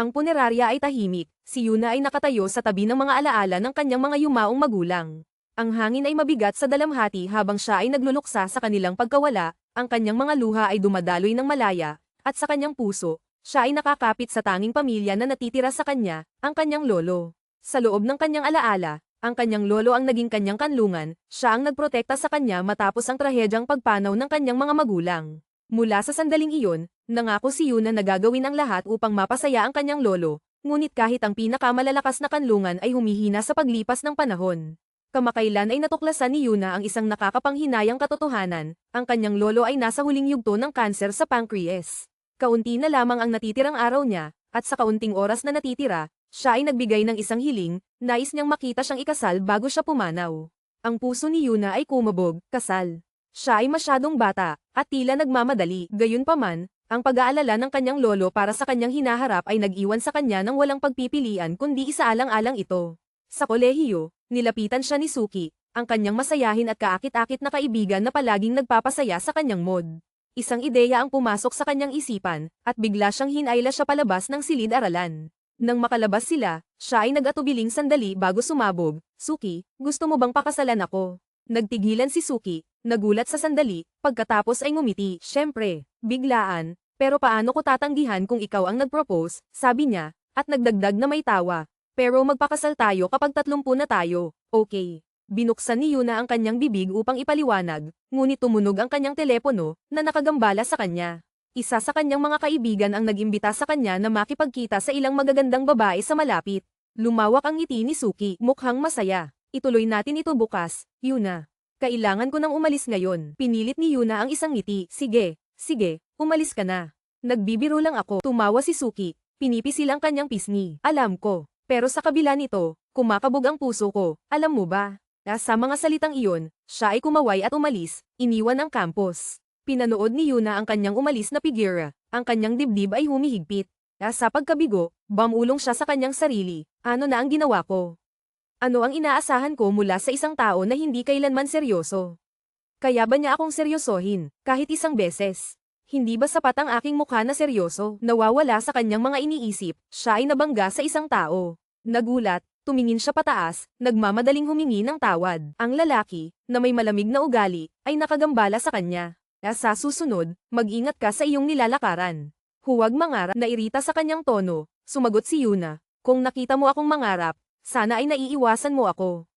Ang punerarya ay tahimik, si Yuna ay nakatayo sa tabi ng mga alaala ng kanyang mga yumaong magulang. Ang hangin ay mabigat sa dalamhati habang siya ay nagluluksa sa kanilang pagkawala, ang kanyang mga luha ay dumadaloy ng malaya, at sa kanyang puso, siya ay nakakapit sa tanging pamilya na natitira sa kanya, ang kanyang lolo. Sa loob ng kanyang alaala, ang kanyang lolo ang naging kanyang kanlungan, siya ang nagprotekta sa kanya matapos ang trahedyang pagpanaw ng kanyang mga magulang. Mula sa sandaling iyon, nangako si Yuna na gagawin ang lahat upang mapasaya ang kanyang lolo, ngunit kahit ang pinakamalalakas na kanlungan ay humihina sa paglipas ng panahon. Kamakailan ay natuklasan ni Yuna ang isang nakakapanghinayang katotohanan, ang kanyang lolo ay nasa huling yugto ng kanser sa pancreas. Kaunti na lamang ang natitirang araw niya, at sa kaunting oras na natitira, siya ay nagbigay ng isang hiling, nais niyang makita siyang ikasal bago siya pumanaw. Ang puso ni Yuna ay kumabog, kasal. Siya ay masyadong bata, at tila nagmamadali. Gayunpaman, ang pag-aalala ng kanyang lolo para sa kanyang hinaharap ay nag-iwan sa kanya ng walang pagpipilian kundi isaalang-alang ito. Sa kolehiyo, nilapitan siya ni Suki, ang kanyang masayahin at kaakit-akit na kaibigan na palaging nagpapasaya sa kanyang mod. Isang ideya ang pumasok sa kanyang isipan, at bigla siyang hinayla siya palabas ng silid-aralan. Nang makalabas sila, siya ay nag-atubiling sandali bago sumabog. Suki, gusto mo bang pakasalan ako? Nagtigilan si Suki, nagulat sa sandali, pagkatapos ay ngumiti. Siyempre, biglaan, pero paano ko tatanggihan kung ikaw ang nag-propose, sabi niya, at nagdagdag na may tawa. Pero magpakasal tayo kapag 30 na tayo, okay. Binuksan ni Yuna ang kanyang bibig upang ipaliwanag, ngunit tumunog ang kanyang telepono, na nakagambala sa kanya. Isa sa kanyang mga kaibigan ang nag-imbita sa kanya na makipagkita sa ilang magagandang babae sa malapit. Lumawak ang ngiti ni Suki, mukhang masaya. Ituloy natin ito bukas, Yuna. Kailangan ko nang umalis ngayon. Pinilit ni Yuna ang isang ngiti. Sige, umalis ka na. Nagbibiro lang ako. Tumawa si Suki, pinipisil ang kanyang pisngi. Alam ko, pero sa kabila nito, kumakabog ang puso ko, alam mo ba? Sa mga salitang iyon, siya ay kumaway at umalis, iniwan ang campus. Pinanood ni Yuna ang kanyang umalis na figura, ang kanyang dibdib ay humihigpit. Sa pagkabigo, bumulong siya sa kanyang sarili, ano na ang ginawa ko? Ano ang inaasahan ko mula sa isang tao na hindi kailanman seryoso? Kaya ba niya akong seryosohin, kahit isang beses? Hindi ba sapat ang aking mukha na seryoso? Nawawala sa kanyang mga iniisip, siya ay nabangga sa isang tao. Nagulat, tumingin siya pataas, nagmamadaling humingi ng tawad. Ang lalaki, na may malamig na ugali, ay nakagambala sa kanya. Sa susunod, mag-ingat ka sa iyong nilalakaran. Huwag mangarap. Nairita sa kanyang tono, sumagot si Yuna. Kung nakita mo akong mangarap, sana ay naiiwasan mo ako.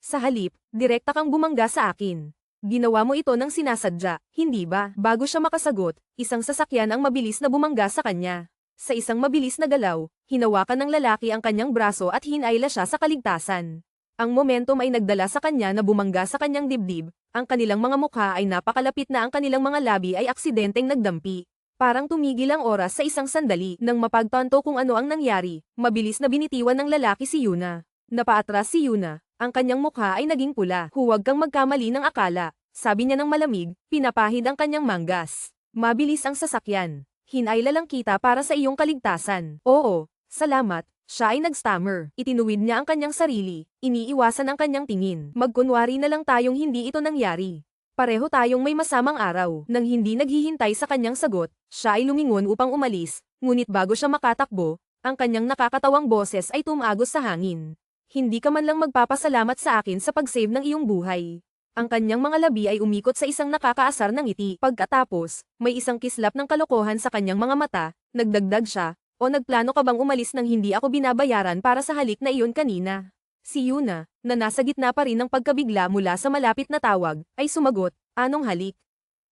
Sa halip, direkta kang bumangga sa akin. Ginawa mo ito ng sinasadya, hindi ba? Bago siya makasagot, isang sasakyan ang mabilis na bumangga sa kanya. Sa isang mabilis na galaw, hinawakan ng lalaki ang kanyang braso at hinayla siya sa kaligtasan. Ang momentum ay nagdala sa kanya na bumangga sa kanyang dibdib, ang kanilang mga mukha ay napakalapit na ang kanilang mga labi ay aksidenteng nagdampi. Parang tumigil ang oras sa isang sandali nang mapagtanto kung ano ang nangyari, mabilis na binitiwan ng lalaki si Yuna. Napaatras si Yuna, ang kanyang mukha ay naging pula. Huwag kang magkamali ng akala, sabi niya ng malamig, pinapahid ang kanyang manggas. Mabilis ang sasakyan. Hinayla lang kita para sa iyong kaligtasan. Oo, salamat. Siya ay nag-stammer. Itinuwid niya ang kanyang sarili, iniiwasan ang kanyang tingin. Magkunwari na lang tayong hindi ito nangyari. Pareho tayong may masamang araw. Nang hindi naghihintay sa kanyang sagot, siya ay lumingon upang umalis, ngunit bago siya makatakbo, ang kanyang nakakatawang boses ay tumagos sa hangin. Hindi ka man lang magpapasalamat sa akin sa pag-save ng iyong buhay. Ang kanyang mga labi ay umikot sa isang nakakaasar na ngiti. Pagkatapos, may isang kislap ng kalokohan sa kanyang mga mata, nagdagdag siya, o nagplano ka bang umalis nang hindi ako binabayaran para sa halik na iyon kanina? Si Yuna, na nasa gitna pa rin ng pagkabigla mula sa malapit na tawag, ay sumagot, anong halik?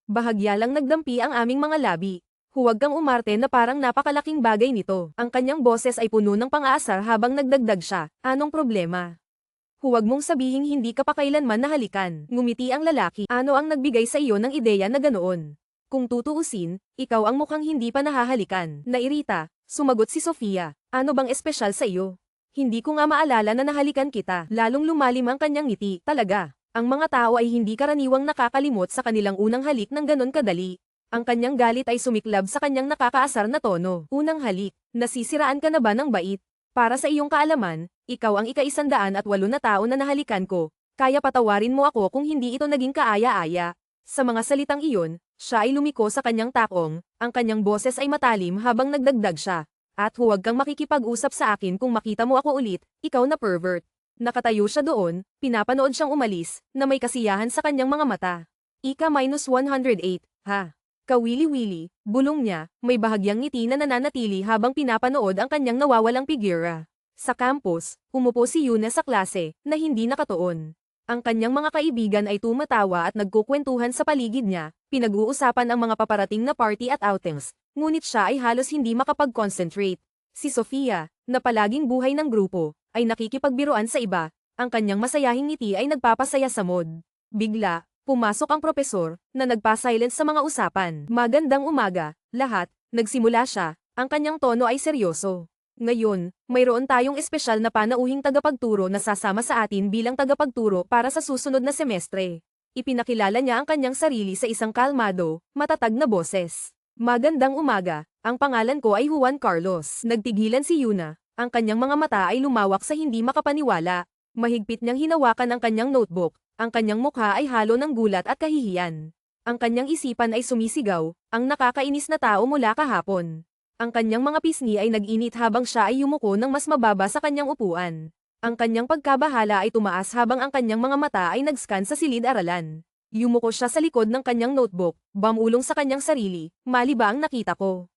Bahagya lang nagdampi ang aming mga labi. Huwag kang umarte na parang napakalaking bagay nito. Ang kanyang boses ay puno ng pang-aasar habang nagdagdag siya, anong problema? Huwag mong sabihing hindi ka pa kailanman nahalikan. Ngumiti ang lalaki, ano ang nagbigay sa iyo ng ideya na ganoon? Kung tutuusin, ikaw ang mukhang hindi pa nahahalikan. Nairita, sumagot si Sofia, ano bang espesyal sa iyo? Hindi ko nga maalala na nahalikan kita. Lalong lumalim ang kanyang ngiti. Talaga, ang mga tao ay hindi karaniwang nakakalimot sa kanilang unang halik ng ganon kadali. Ang kanyang galit ay sumiklab sa kanyang nakakaasar na tono. Unang halik, nasisiraan ka na ba ng bait? Para sa iyong kaalaman, ikaw ang ika-108 na tao na nahalikan ko. Kaya patawarin mo ako kung hindi ito naging kaaya-aya. Sa mga salitang iyon, siya ay lumiko sa kanyang takong, ang kanyang boses ay matalim habang nagdagdag siya. At huwag kang makikipag-usap sa akin kung makita mo ako ulit, ikaw na pervert. Nakatayo siya doon, pinapanood siyang umalis, na may kasiyahan sa kanyang mga mata. Ika-108, ha? Kawili-wili, bulong niya, may bahagyang ngiti na nananatili habang pinapanood ang kanyang nawawalang figura. Sa campus, umupo si Yuna sa klase, na hindi nakatuon. Ang kanyang mga kaibigan ay tumatawa at nagkukwentuhan sa paligid niya, pinag-uusapan ang mga paparating na party at outings, ngunit siya ay halos hindi makapag-concentrate. Si Sofia, na palaging buhay ng grupo, ay nakikipagbiruan sa iba, ang kanyang masayahing ngiti ay nagpapasaya sa mood. Bigla, pumasok ang propesor, na nagpa-silence sa mga usapan. Magandang umaga, lahat, nagsimula siya, ang kanyang tono ay seryoso. Ngayon, mayroon tayong espesyal na panauhing tagapagturo na sasama sa atin bilang tagapagturo para sa susunod na semestre. Ipinakilala niya ang kanyang sarili sa isang kalmado, matatag na boses. Magandang umaga, ang pangalan ko ay Juan Carlos. Nagtigilan si Yuna, ang kanyang mga mata ay lumawak sa hindi makapaniwala. Mahigpit niyang hinawakan ang kanyang notebook, ang kanyang mukha ay halo ng gulat at kahihiyan. Ang kanyang isipan ay sumisigaw, ang nakakainis na tao mula kahapon. Ang kanyang mga pisngi ay nag-init habang siya ay yumuko ng mas mababa sa kanyang upuan. Ang kanyang pagkabahala ay tumaas habang ang kanyang mga mata ay nag-scan sa silid-aralan. Yumuko siya sa likod ng kanyang notebook, bumulong sa kanyang sarili, mali ba ang nakita ko?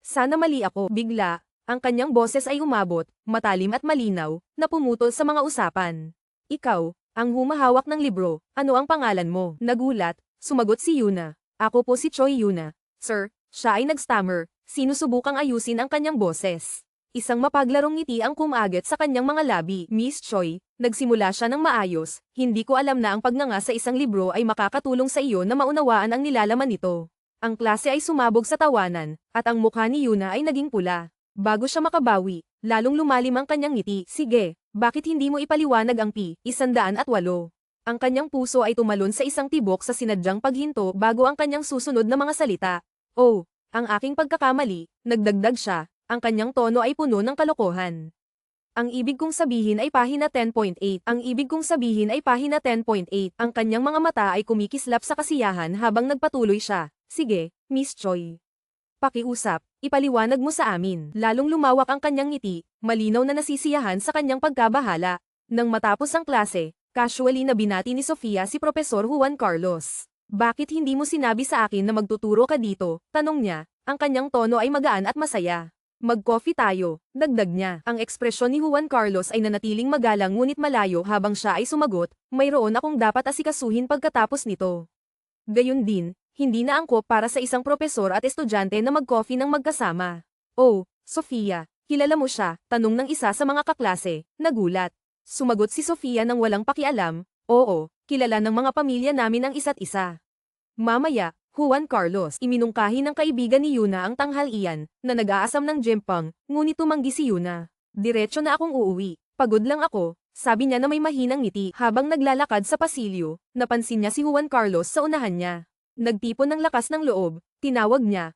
Sana mali ako. Bigla, ang kanyang boses ay umabot, matalim at malinaw, na pumutol sa mga usapan. Ikaw, ang humahawak ng libro, ano ang pangalan mo? Nagulat, sumagot si Yuna. Ako po si Choi Yuna. Sir, siya ay nag-stammer. Sinusubukang ayusin ang kanyang boses. Isang mapaglarong ngiti ang kumagat sa kanyang mga labi. Miss Choi, nagsimula siya ng maayos, hindi ko alam na ang pagnanga sa isang libro ay makakatulong sa iyo na maunawaan ang nilalaman nito. Ang klase ay sumabog sa tawanan, at ang mukha ni Yuna ay naging pula. Bago siya makabawi, lalong lumalim ang kanyang ngiti. Sige, bakit hindi mo ipaliwanag ang P108? Ang kanyang puso ay tumalon sa isang tibok sa sinadyang paghinto bago ang kanyang susunod na mga salita. Oh, ang aking pagkakamali, nagdagdag siya, ang kanyang tono ay puno ng kalokohan. Ang ibig kong sabihin ay pahina 10.8. Ang ibig kong sabihin ay pahina 10.8. Ang kanyang mga mata ay kumikislap sa kasiyahan habang nagpatuloy siya. Sige, Miss Choi. Pakiusap, ipaliwanag mo sa amin. Lalong lumawak ang kanyang ngiti, malinaw na nasisiyahan sa kanyang pagkabahala. Nang matapos ang klase, casually na binati ni Sofia si Profesor Juan Carlos. Bakit hindi mo sinabi sa akin na magtuturo ka dito? Tanong niya, ang kanyang tono ay magaan at masaya. Mag-coffee tayo, dagdag niya. Ang ekspresyon ni Juan Carlos ay nanatiling magalang ngunit malayo habang siya ay sumagot, mayroon akong dapat asikasuhin pagkatapos nito. Gayun din, hindi na angkop para sa isang propesor at estudyante na mag-coffee ng magkasama. Oh, Sofia, kilala mo siya? Tanong ng isa sa mga kaklase, nagulat. Sumagot si Sofia nang walang pakialam, oo, kilala ng mga pamilya namin ang isa't isa. Mamaya, Juan Carlos, iminungkahi ng kaibigan ni Yuna ang tanghalian, na nag-aasam ng jempang, ngunit tumanggi si Yuna. Diretso na akong uuwi, pagod lang ako, sabi niya na may mahinang ngiti. Habang naglalakad sa pasilyo, napansin niya si Juan Carlos sa unahan niya. Nagtipon ng lakas ng loob, tinawag niya,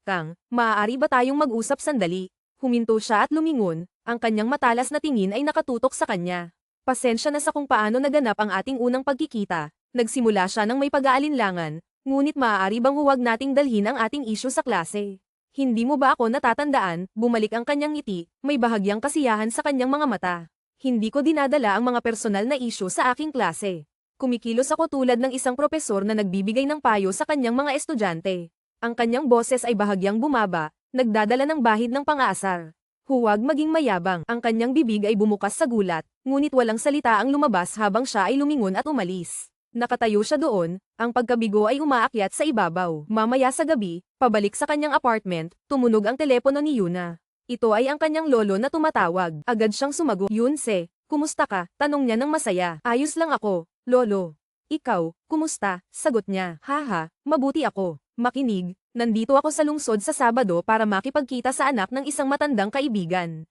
Kang, maaari ba tayong mag-usap sandali? Huminto siya at lumingon, ang kanyang matalas na tingin ay nakatutok sa kanya. Pasensya na sa kung paano naganap ang ating unang pagkikita, nagsimula siya ng may pag-aalinlangan, ngunit maaari bang huwag nating dalhin ang ating issue sa klase? Hindi mo ba ako natatandaan? Bumalik ang kanyang ngiti, may bahagyang kasiyahan sa kanyang mga mata. Hindi ko dinadala ang mga personal na issue sa aking klase. Kumikilos ako tulad ng isang propesor na nagbibigay ng payo sa kanyang mga estudyante. Ang kanyang boses ay bahagyang bumaba, nagdadala ng bahid ng pang-aasar. Huwag maging mayabang. Ang kanyang bibig ay bumukas sa gulat, ngunit walang salita ang lumabas habang siya ay lumingon at umalis. Nakatayo siya doon, ang pagkabigo ay umaakyat sa ibabaw. Mamaya sa gabi, pabalik sa kanyang apartment, tumunog ang telepono ni Yuna. Ito ay ang kanyang lolo na tumatawag. Agad siyang sumagot. Yunse, kumusta ka? Tanong niya ng masaya. Ayos lang ako, lolo. Ikaw, kumusta? Sagot niya. Haha, mabuti ako. Makinig, nandito ako sa lungsod sa Sabado para makipagkita sa anak ng isang matandang kaibigan.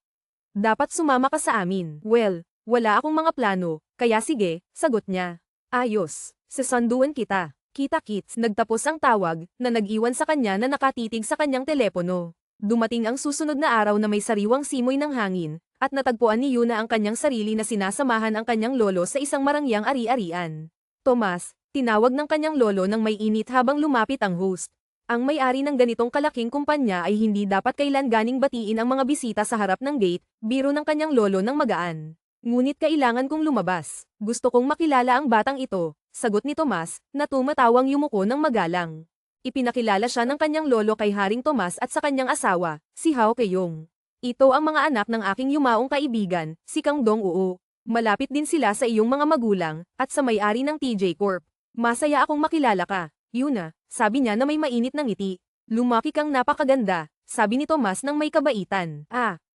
Dapat sumama ka sa amin. Well, wala akong mga plano, kaya sige, sagot niya. Ayos, sasanduan kita. Kita-kits, nagtapos ang tawag, na nag-iwan sa kanya na nakatitig sa kanyang telepono. Dumating ang susunod na araw na may sariwang simoy ng hangin, at natagpuan ni Yuna ang kanyang sarili na sinasamahan ang kanyang lolo sa isang marangyang ari-arian. Tomas, tinawag ng kanyang lolo nang may init habang lumapit ang host. Ang may-ari ng ganitong kalaking kumpanya ay hindi dapat kailan ganing batiin ang mga bisita sa harap ng gate, biro ng kanyang lolo ng magaan. Ngunit kailangan kong lumabas. Gusto kong makilala ang batang ito, sagot ni Tomas, na tumatawang yumuko ng magalang. Ipinakilala siya ng kanyang lolo kay Haring Tomas at sa kanyang asawa, si Hao Keong. Ito ang mga anak ng aking yumaong kaibigan, si Kang Dong-oo. Malapit din sila sa iyong mga magulang, at sa may-ari ng TJ Corp. Masaya akong makilala ka, Yuna, sabi niya na may mainit ng ngiti. Lumaki kang napakaganda, sabi ni Tomas nang may kabaitan.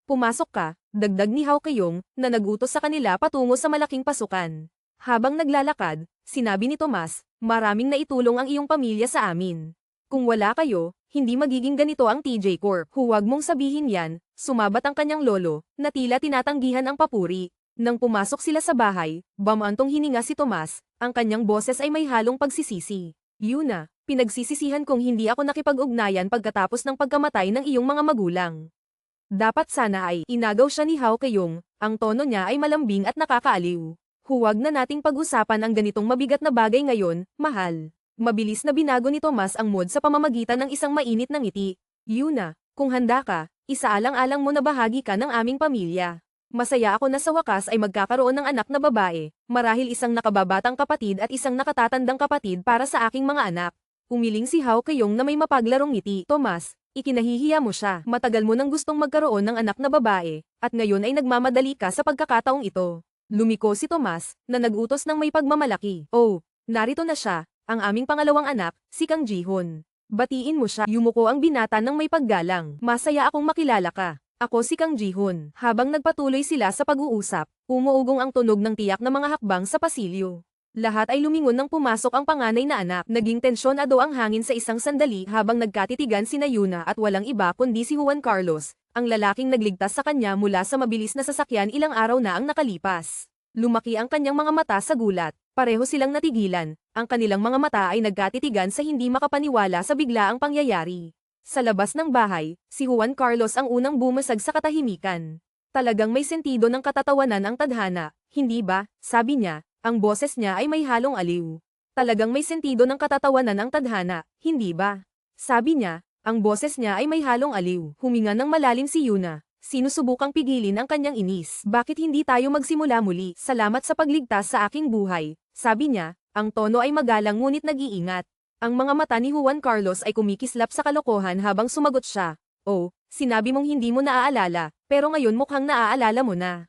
Pumasok ka, dagdag ni Hao Keong, na nagutos sa kanila patungo sa malaking pasukan. Habang naglalakad, sinabi ni Tomas, maraming naitulong ang iyong pamilya sa amin. Kung wala kayo, hindi magiging ganito ang TJ Corp. Huwag mong sabihin yan, sumabat ang kanyang lolo, na tila tinatanggihan ang papuri. Nang pumasok sila sa bahay, bamantong hininga si Tomas, ang kanyang boses ay may halong pagsisisi. Yuna, pinagsisisihan kong hindi ako nakipag-ugnayan pagkatapos ng pagkamatay ng iyong mga magulang. Dapat sana ay inagaw siya ni Hao Keong, ang tono niya ay malambing at nakakaaliw. Huwag na nating pag-usapan ang ganitong mabigat na bagay ngayon, mahal. Mabilis na binago ni Tomas ang mood sa pamamagitan ng isang mainit na ngiti. Yuna, kung handa ka, isaalang-alang mo na bahagi ka ng aming pamilya. Masaya ako na sa wakas ay magkakaroon ng anak na babae, marahil isang nakababatang kapatid at isang nakatatandang kapatid para sa aking mga anak. Umiling si Hao Keong na may mapaglarong ngiti. Tomas, ikinahihiya mo siya. Matagal mo nang gustong magkaroon ng anak na babae, at ngayon ay nagmamadali ka sa pagkakataong ito. Lumiko si Tomas, na nagutos ng may pagmamalaki. Oh, narito na siya, ang aming pangalawang anak, si Kang Ji-hoon. Batiin mo siya. Yumuko ang binata ng may paggalang. Masaya akong makilala ka. Ako si Kang Ji-hoon. Habang nagpatuloy sila sa pag-uusap, umuugong ang tunog ng tiyak na mga hakbang sa pasilyo. Lahat ay lumingon nang pumasok ang panganay na anak. Naging tensyonado ang hangin sa isang sandali habang nagkatitigan sina Yuna at walang iba kundi si Juan Carlos, ang lalaking nagligtas sa kanya mula sa mabilis na sasakyan ilang araw na ang nakalipas. Lumaki ang kanyang mga mata sa gulat. Pareho silang natigilan. Ang kanilang mga mata ay nagkatitigan sa hindi makapaniwala sa biglaang pangyayari. Sa labas ng bahay, si Juan Carlos ang unang bumasag sa katahimikan. Talagang may sentido ng katatawanan ang tadhana, hindi ba? Sabi niya, ang boses niya ay may halong aliw. Talagang may sentido ng katatawanan ang tadhana, hindi ba? Sabi niya, ang boses niya ay may halong aliw. Huminga ng malalim si Yuna. Sinusubukang pigilin ang kanyang inis. Bakit hindi tayo magsimula muli? Salamat sa pagligtas sa aking buhay, sabi niya, ang tono ay magalang ngunit nag-iingat. Ang mga mata ni Juan Carlos ay kumikislap sa kalokohan habang sumagot siya. Oh, sinabi mong hindi mo naaalala, pero ngayon mukhang naaalala mo na.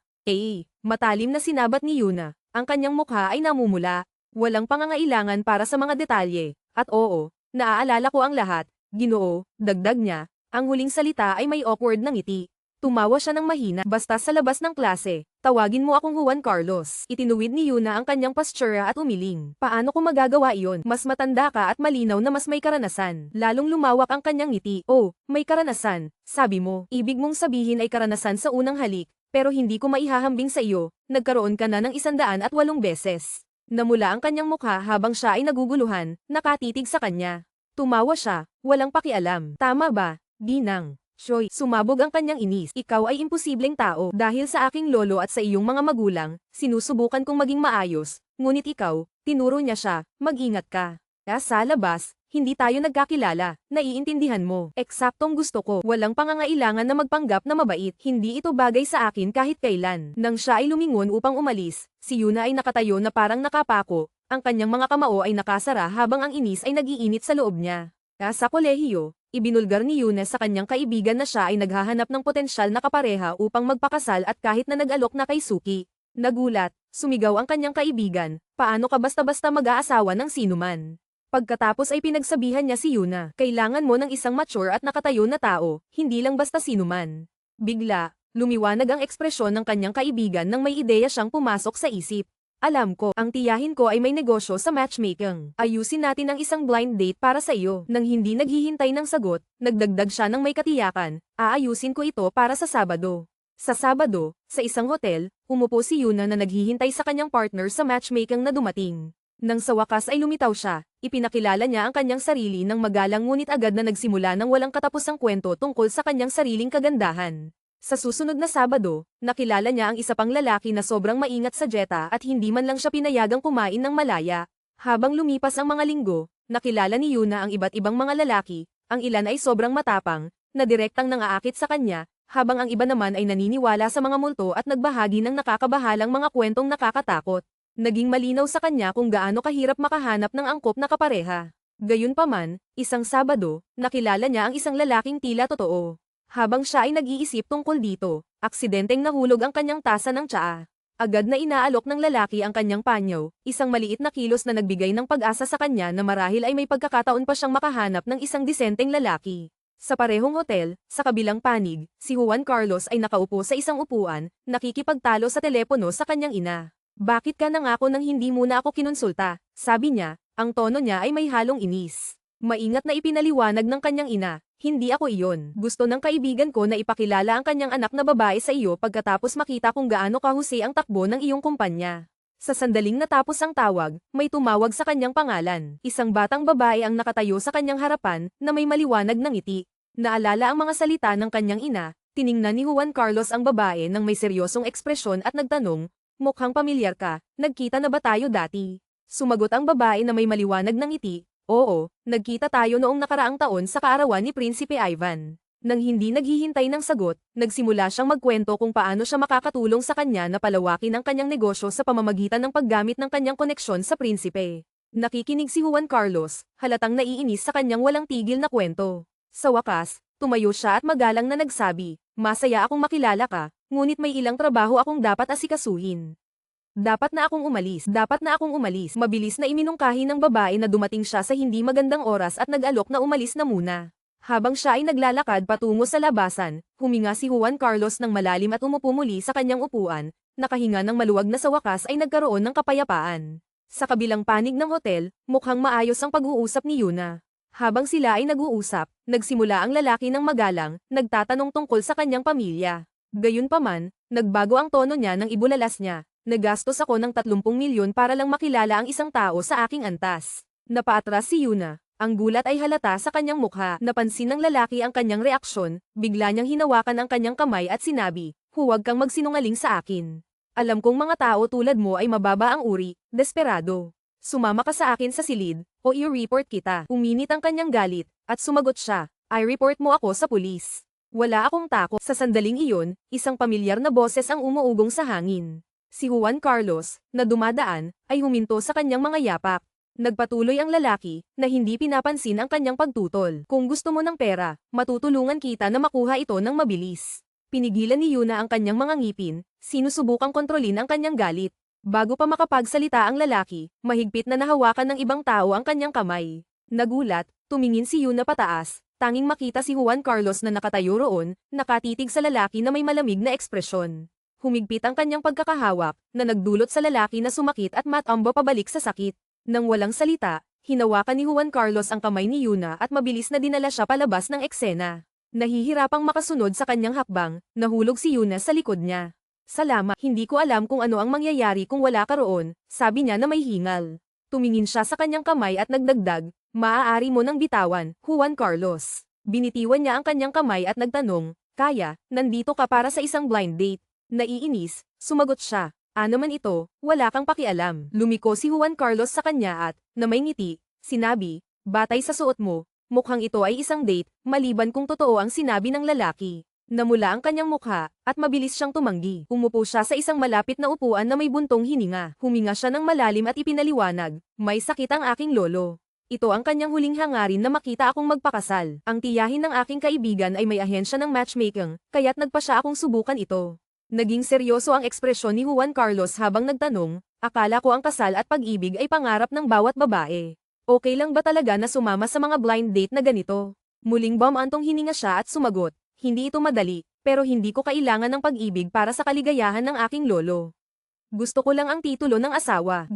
Matalim na sinabat ni Yuna. Ang kanyang mukha ay namumula. Walang pangangailangan para sa mga detalye. At oo, naaalala ko ang lahat. Ginoo, dagdag niya. Ang huling salita ay may awkward na ngiti. Tumawa siya ng mahina. Basta sa labas ng klase, tawagin mo akong Juan Carlos. Itinuwid ni Yuna ang kanyang postura at umiling. Paano ko magagawa iyon? Mas matanda ka at malinaw na mas may karanasan. Lalong lumawak ang kanyang ngiti. Oh, may karanasan, sabi mo. Ibig mong sabihin ay karanasan sa unang halik, pero hindi ko maihahambing sa iyo. Nagkaroon ka na ng 108 beses. Namula ang kanyang mukha habang siya ay naguguluhan, nakatitig sa kanya. Tumawa siya, walang pakialam. Tama ba, Ginang? Shoy, sumabog ang kanyang inis. Ikaw ay imposibleng tao. Dahil sa aking lolo at sa iyong mga magulang, sinusubukan kong maging maayos. Ngunit ikaw, tinuro niya siya, mag-ingat ka. Sa labas, hindi tayo nagkakilala. Naiintindihan mo. Eksaktong gusto ko. Walang pangangailangan na magpanggap na mabait. Hindi ito bagay sa akin kahit kailan. Nang siya ay lumingon upang umalis, si Yuna ay nakatayo na parang nakapako. Ang kanyang mga kamao ay nakasara habang ang inis ay nag-iinit sa loob niya. Sa kolehiyo, ibinulgar ni Yuna sa kanyang kaibigan na siya ay naghahanap ng potensyal na kapareha upang magpakasal at kahit na nag-alok na kay Suki. Nagulat, sumigaw ang kanyang kaibigan, paano ka basta-basta mag-aasawa ng sinuman? Pagkatapos ay pinagsabihan niya si Yuna, kailangan mo ng isang mature at nakatayo na tao, hindi lang basta sinuman. Bigla, lumiwanag ang ekspresyon ng kanyang kaibigan nang may ideya siyang pumasok sa isip. Alam ko, ang tiyahin ko ay may negosyo sa matchmaking. Ayusin natin ang isang blind date para sa iyo. Nang hindi naghihintay ng sagot, nagdagdag siya ng may katiyakan, aayusin ko ito para sa Sabado. Sa Sabado, sa isang hotel, umupo si Yuna na naghihintay sa kanyang partner sa matchmaking na dumating. Nang sa wakas ay lumitaw siya, ipinakilala niya ang kanyang sarili ng magalang ngunit agad na nagsimula ng walang katapusang kwento tungkol sa kanyang sariling kagandahan. Sa susunod na Sabado, nakilala niya ang isa pang lalaki na sobrang maingat sa dieta at hindi man lang siya pinayagang kumain ng malaya. Habang lumipas ang mga linggo, nakilala ni Yuna ang iba't ibang mga lalaki, Ang ilan ay sobrang matapang, na direktang nangaakit sa kanya, habang ang iba naman ay naniniwala sa mga multo at nagbahagi ng nakakabahalang mga kwentong nakakatakot. Naging malinaw sa kanya kung gaano kahirap makahanap ng angkop na kapareha. Gayunpaman, isang Sabado, nakilala niya ang isang lalaking tila totoo. Habang siya ay nag-iisip tungkol dito, aksidenteng nahulog ang kanyang tasa ng tsaa. Agad na inaalok ng lalaki ang kanyang panyo, isang maliit na kilos na nagbigay ng pag-asa sa kanya na marahil ay may pagkakataon pa siyang makahanap ng isang disenteng lalaki. Sa parehong hotel, sa kabilang panig, si Juan Carlos ay nakaupo sa isang upuan, nakikipagtalo sa telepono sa kanyang ina. Bakit ka nangako nang hindi muna ako kinonsulta? Sabi niya, ang tono niya ay may halong inis. Maingat na ipinaliwanag ng kanyang ina, hindi ako iyon. Gusto ng kaibigan ko na ipakilala ang kanyang anak na babae sa iyo pagkatapos makita kung gaano kahusay ang takbo ng iyong kumpanya. Sa sandaling natapos ang tawag, may tumawag sa kanyang pangalan. Isang batang babae ang nakatayo sa kanyang harapan, na may maliwanag na ngiti. Naalala ang mga salita ng kanyang ina, tiningnan ni Juan Carlos ang babae nang may seryosong ekspresyon at nagtanong, mukhang pamilyar ka, nagkita na ba tayo dati? Sumagot ang babae na may maliwanag na ngiti, oo, nagkita tayo noong nakaraang taon sa kaarawan ni Prinsipe Ivan. Nang hindi naghihintay ng sagot, nagsimula siyang magkwento kung paano siya makakatulong sa kanya na palawakin ang kanyang negosyo sa pamamagitan ng paggamit ng kanyang koneksyon sa prinsipe. Nakikinig si Juan Carlos, halatang naiinis sa kanyang walang tigil na kwento. Sa wakas, tumayo siya at magalang na nagsabi, masaya akong makilala ka, ngunit may ilang trabaho akong dapat asikasuhin. Dapat na akong umalis. Mabilis na iminungkahi ng babae na dumating siya sa hindi magandang oras at nag-alok na umalis na muna. Habang siya ay naglalakad patungo sa labasan, huminga si Juan Carlos ng malalim at umupo muli sa kanyang upuan, nakahinga ng maluwag na sa wakas ay nagkaroon ng kapayapaan. Sa kabilang panig ng hotel, mukhang maayos ang pag-uusap ni Yuna. Habang sila ay nag-uusap, nagsimula ang lalaki ng magalang, nagtatanong tungkol sa kanyang pamilya. Gayunpaman, nagbago ang tono niya nang ibulalas niya. Nagastos ako ng 30 milyon para lang makilala ang isang tao sa aking antas. Napaatras si Yuna. Ang gulat ay halata sa kanyang mukha. Napansin ng lalaki ang kanyang reaksyon, bigla niyang hinawakan ang kanyang kamay at sinabi, huwag kang magsinungaling sa akin. Alam kong mga tao tulad mo ay mababa ang uri, desperado. Sumama ka sa akin sa silid, o i-report kita. Uminit ang kanyang galit, at sumagot siya, i-report mo ako sa pulis. Wala akong takot. Sa sandaling iyon, isang pamilyar na boses ang umuugong sa hangin. Si Juan Carlos, na dumadaan, ay huminto sa kanyang mga yapak. Nagpatuloy ang lalaki, na hindi pinapansin ang kanyang pagtutol. Kung gusto mo ng pera, matutulungan kita na makuha ito ng mabilis. Pinigilan ni Yuna ang kanyang mga ngipin, sinusubukang kontrolin ang kanyang galit. Bago pa makapagsalita ang lalaki, mahigpit na nahawakan ng ibang tao ang kanyang kamay. Nagulat, tumingin si Yuna pataas, tanging makita si Juan Carlos na nakatayo roon, nakatitig sa lalaki na may malamig na ekspresyon. Humigpit ang kanyang pagkakahawak, na nagdulot sa lalaki na sumakit at matambo pabalik sa sakit. Nang walang salita, hinawakan ni Juan Carlos ang kamay ni Yuna at mabilis na dinala siya palabas ng eksena. Nahihirapang makasunod sa kanyang hakbang, nahulog si Yuna sa likod niya. Salamat, hindi ko alam kung ano ang mangyayari kung wala ka roon, sabi niya na may hingal. Tumingin siya sa kanyang kamay at nagdagdag, maaari mo nang bitawan, Juan Carlos. Binitiwan niya ang kanyang kamay at nagtanong, kaya, nandito ka para sa isang blind date. Naiinis, sumagot siya. Ano man ito, wala kang pakialam. Lumiko si Juan Carlos sa kanya at, na may ngiti, sinabi, batay sa suot mo, mukhang ito ay isang date, maliban kung totoo ang sinabi ng lalaki. Namula ang kanyang mukha, at mabilis siyang tumanggi. Umupo siya sa isang malapit na upuan na may buntong hininga. Huminga siya ng malalim at ipinaliwanag, may sakit ang aking lolo. Ito ang kanyang huling hangarin na makita akong magpakasal. Ang tiyahin ng aking kaibigan ay may ahensya ng matchmaking, kaya't nagpa siya akong subukan ito. Naging seryoso ang ekspresyon ni Juan Carlos habang nagtanong, akala ko ang kasal at pag-ibig ay pangarap ng bawat babae. Okay lang ba talaga na sumama sa mga blind date na ganito? Muling bumantong hininga siya at sumagot, hindi ito madali, pero hindi ko kailangan ng pag-ibig para sa kaligayahan ng aking lolo. Gusto ko lang ang titulo ng asawa.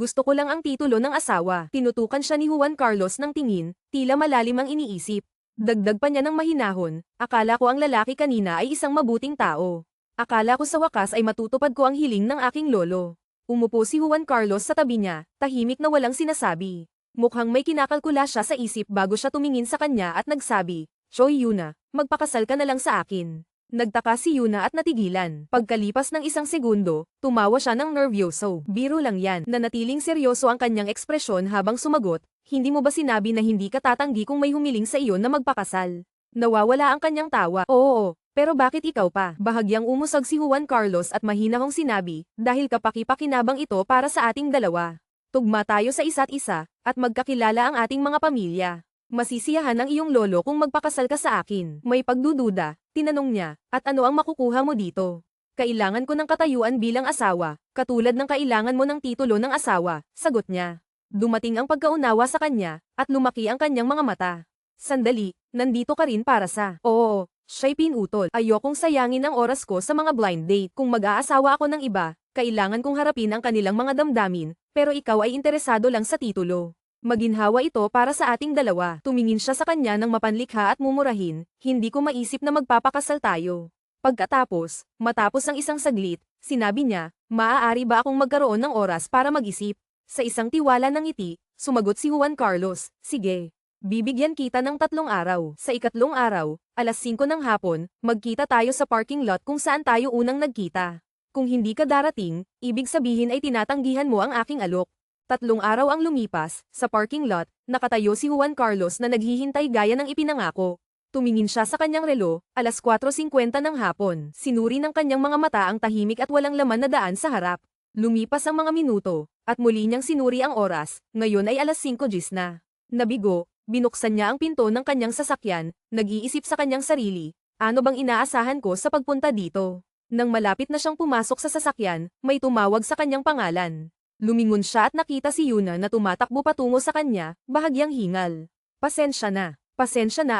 Tinutukan siya ni Juan Carlos ng tingin, tila malalim ang iniisip. Dagdag pa niya ng mahinahon, akala ko ang lalaki kanina ay isang mabuting tao. Akala ko sa wakas ay matutupad ko ang hiling ng aking lolo. Umupo si Juan Carlos sa tabi niya, tahimik na walang sinasabi. Mukhang may kinakalkula siya sa isip bago siya tumingin sa kanya at nagsabi, Choi Yuna, magpakasal ka na lang sa akin. Nagtaka si Yuna at natigilan. Pagkalipas ng isang segundo, tumawa siya ng nervyoso. Biro lang yan. Nanatiling seryoso ang kanyang ekspresyon habang sumagot, hindi mo ba sinabi na hindi ka tatanggi kung may humiling sa iyo na magpakasal? Nawawala ang kanyang tawa. Oo, pero bakit ikaw pa? Bahagyang umusag si Juan Carlos at mahinahong sinabi, dahil kapaki-pakinabang ito para sa ating dalawa. Tugma tayo sa isa't isa, at magkakilala ang ating mga pamilya. Masisiyahan ng iyong lolo kung magpakasal ka sa akin. May pagdududa, tinanong niya, at ano ang makukuha mo dito? Kailangan ko ng katayuan bilang asawa, katulad ng kailangan mo ng titulo ng asawa, sagot niya. Dumating ang pagkaunawa sa kanya, at lumaki ang kanyang mga mata. Sandali, nandito ka rin para sa... Oo, siya'y pinutol. Ayokong sayangin ang oras ko sa mga blind date. Kung mag-aasawa ako ng iba, kailangan kong harapin ang kanilang mga damdamin, pero ikaw ay interesado lang sa titulo. Maginhawa ito para sa ating dalawa. Tumingin siya sa kanya ng mapanlikha at mumurahin, hindi ko maisip na magpapakasal tayo. Pagkatapos, matapos ang isang saglit, sinabi niya, maaari ba akong magkaroon ng oras para mag-isip? Sa isang tiwala ng ngiti, sumagot si Juan Carlos, sige. Bibigyan kita ng 3 araw. Sa ikatlong araw, alas 5 ng hapon, magkita tayo sa parking lot kung saan tayo unang nagkita. Kung hindi ka darating, ibig sabihin ay tinatanggihan mo ang aking alok. 3 araw ang lumipas, sa parking lot, nakatayo si Juan Carlos na naghihintay gaya ng ipinangako. Tumingin siya sa kanyang relo, alas 4:50 ng hapon. Sinuri ng kanyang mga mata ang tahimik at walang laman na daan sa harap. Lumipas ang mga minuto, at muli niyang sinuri ang oras, ngayon ay alas 5:00 na. Nabigo, binuksan niya ang pinto ng kanyang sasakyan, nag-iisip sa kanyang sarili, ano bang inaasahan ko sa pagpunta dito? Nang malapit na siyang pumasok sa sasakyan, may tumawag sa kanyang pangalan. Lumingon siya at nakita si Yuna na tumatakbo patungo sa kanya, bahagyang hingal. Pasensya na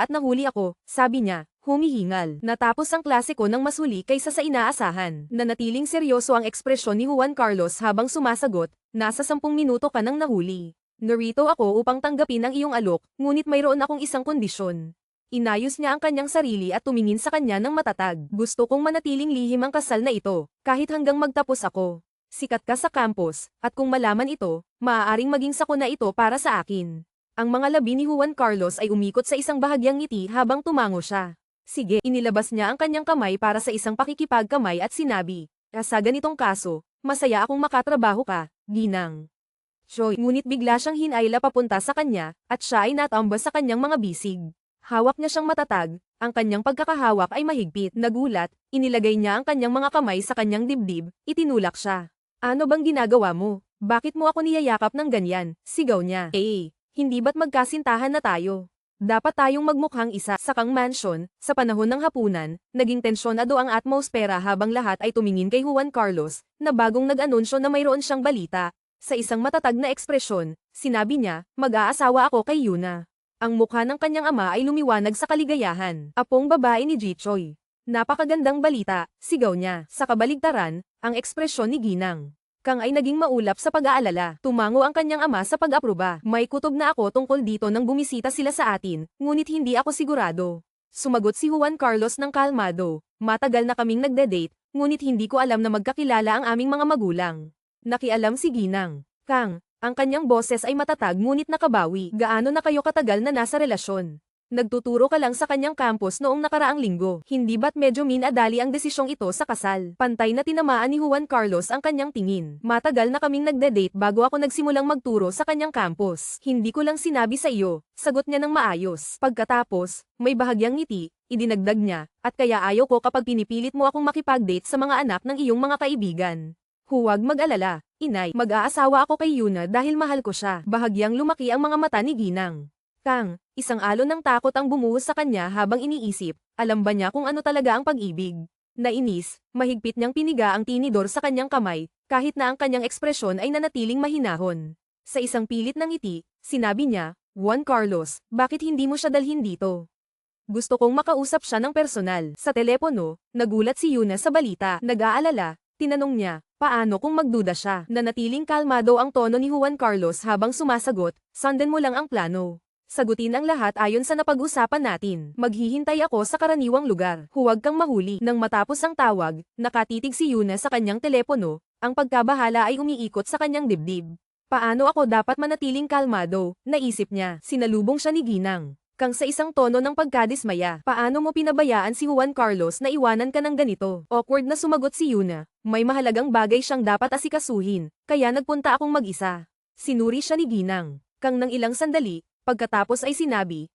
at nahuli ako, sabi niya, humihingal. Natapos ang klase ko ng mas huli kaysa sa inaasahan. Nanatiling seryoso ang ekspresyon ni Juan Carlos habang sumasagot, nasa 10 minuto ka nang nahuli. Narito ako upang tanggapin ang iyong alok, ngunit mayroon akong isang kondisyon. Inayos niya ang kanyang sarili at tumingin sa kanya ng matatag. Gusto kong manatiling lihim ang kasal na ito, kahit hanggang magtapos ako. Sikat ka sa campus, at kung malaman ito, maaaring maging sakuna ito para sa akin. Ang mga labi ni Juan Carlos ay umikot sa isang bahagyang ngiti habang tumango siya. Sige, inilabas niya ang kanyang kamay para sa isang pakikipagkamay at sinabi, sa ganitong kaso, masaya akong makatrabaho ka, Ginang. Joy, ngunit bigla siyang hinayla papunta sa kanya, at siya ay natamba sa kanyang mga bisig. Hawak niya siyang matatag, ang kanyang pagkakahawak ay mahigpit. Nagulat, inilagay niya ang kanyang mga kamay sa kanyang dibdib, itinulak siya. Ano bang ginagawa mo? Bakit mo ako niyayakap ng ganyan? Sigaw niya. Hindi ba't magkasintahan na tayo? Dapat tayong magmukhang isa. Sa kang mansion, sa panahon ng hapunan, naging tensyonado ang atmosfera habang lahat ay tumingin kay Juan Carlos, na bagong nag-anunsyo na mayroon siyang balita. Sa isang matatag na ekspresyon, sinabi niya, mag-aasawa ako kay Yuna. Ang mukha ng kanyang ama ay lumiwanag sa kaligayahan. Apong babae ni Jichoy. Napakagandang balita, sigaw niya. Sa kabaligtaran, ang ekspresyon ni Ginang Kang ay naging maulap sa pag-aalala. Tumango ang kanyang ama sa pag-aproba. May kutob na ako tungkol dito nang bumisita sila sa atin, ngunit hindi ako sigurado. Sumagot si Juan Carlos ng kalmado. Matagal na kaming nagde-date, ngunit hindi ko alam na magkakilala ang aming mga magulang. Nakialam si Ginang Kang, ang kanyang boses ay matatag ngunit nakabawi. Gaano na kayo katagal na nasa relasyon? Nagtuturo ka lang sa kanyang campus noong nakaraang linggo. Hindi ba't medyo minadali ang desisyong ito sa kasal? Pantay na tinamaan ni Juan Carlos ang kanyang tingin. Matagal na kaming nagde-date bago ako nagsimulang magturo sa kanyang campus. Hindi ko lang sinabi sa iyo, sagot niya ng maayos. Pagkatapos, may bahagyang ngiti, idinagdag niya, at kaya ayaw ko kapag pinipilit mo akong makipag-date sa mga anak ng iyong mga kaibigan. Huwag mag-alala, inay, mag-aasawa ako kay Yuna dahil mahal ko siya. Bahagyang lumaki ang mga mata ni Ginang Kang, isang alon ng takot ang bumuhos sa kanya habang iniisip, alam ba niya kung ano talaga ang pag-ibig? Nainis, mahigpit niyang piniga ang tinidor sa kanyang kamay, kahit na ang kanyang ekspresyon ay nanatiling mahinahon. Sa isang pilit ng ngiti, sinabi niya, Juan Carlos, bakit hindi mo siya dalhin dito? Gusto kong makausap siya ng personal. Sa telepono, nagulat si Yuna sa balita. Nag-aalala, tinanong niya, paano kung magduda siya? Nanatiling kalmado ang tono ni Juan Carlos habang sumasagot, sundan mo lang ang plano. Sagutin ang lahat ayon sa napag-usapan natin. Maghihintay ako sa karaniwang lugar. Huwag kang mahuli. Nang matapos ang tawag, nakatitig si Yuna sa kanyang telepono, ang pagkabahala ay umiikot sa kanyang dibdib. Paano ako dapat manatiling kalmado? Naisip niya. Sinalubong siya ni Ginang Kang sa isang tono ng pagkadismaya. Paano mo pinabayaan si Juan Carlos na iwanan ka ng ganito? Awkward na sumagot si Yuna. May mahalagang bagay siyang dapat asikasuhin, kaya nagpunta akong mag-isa. Sinuri siya ni Ginang. Kang ng ilang sandali, pagkatapos ay sinabi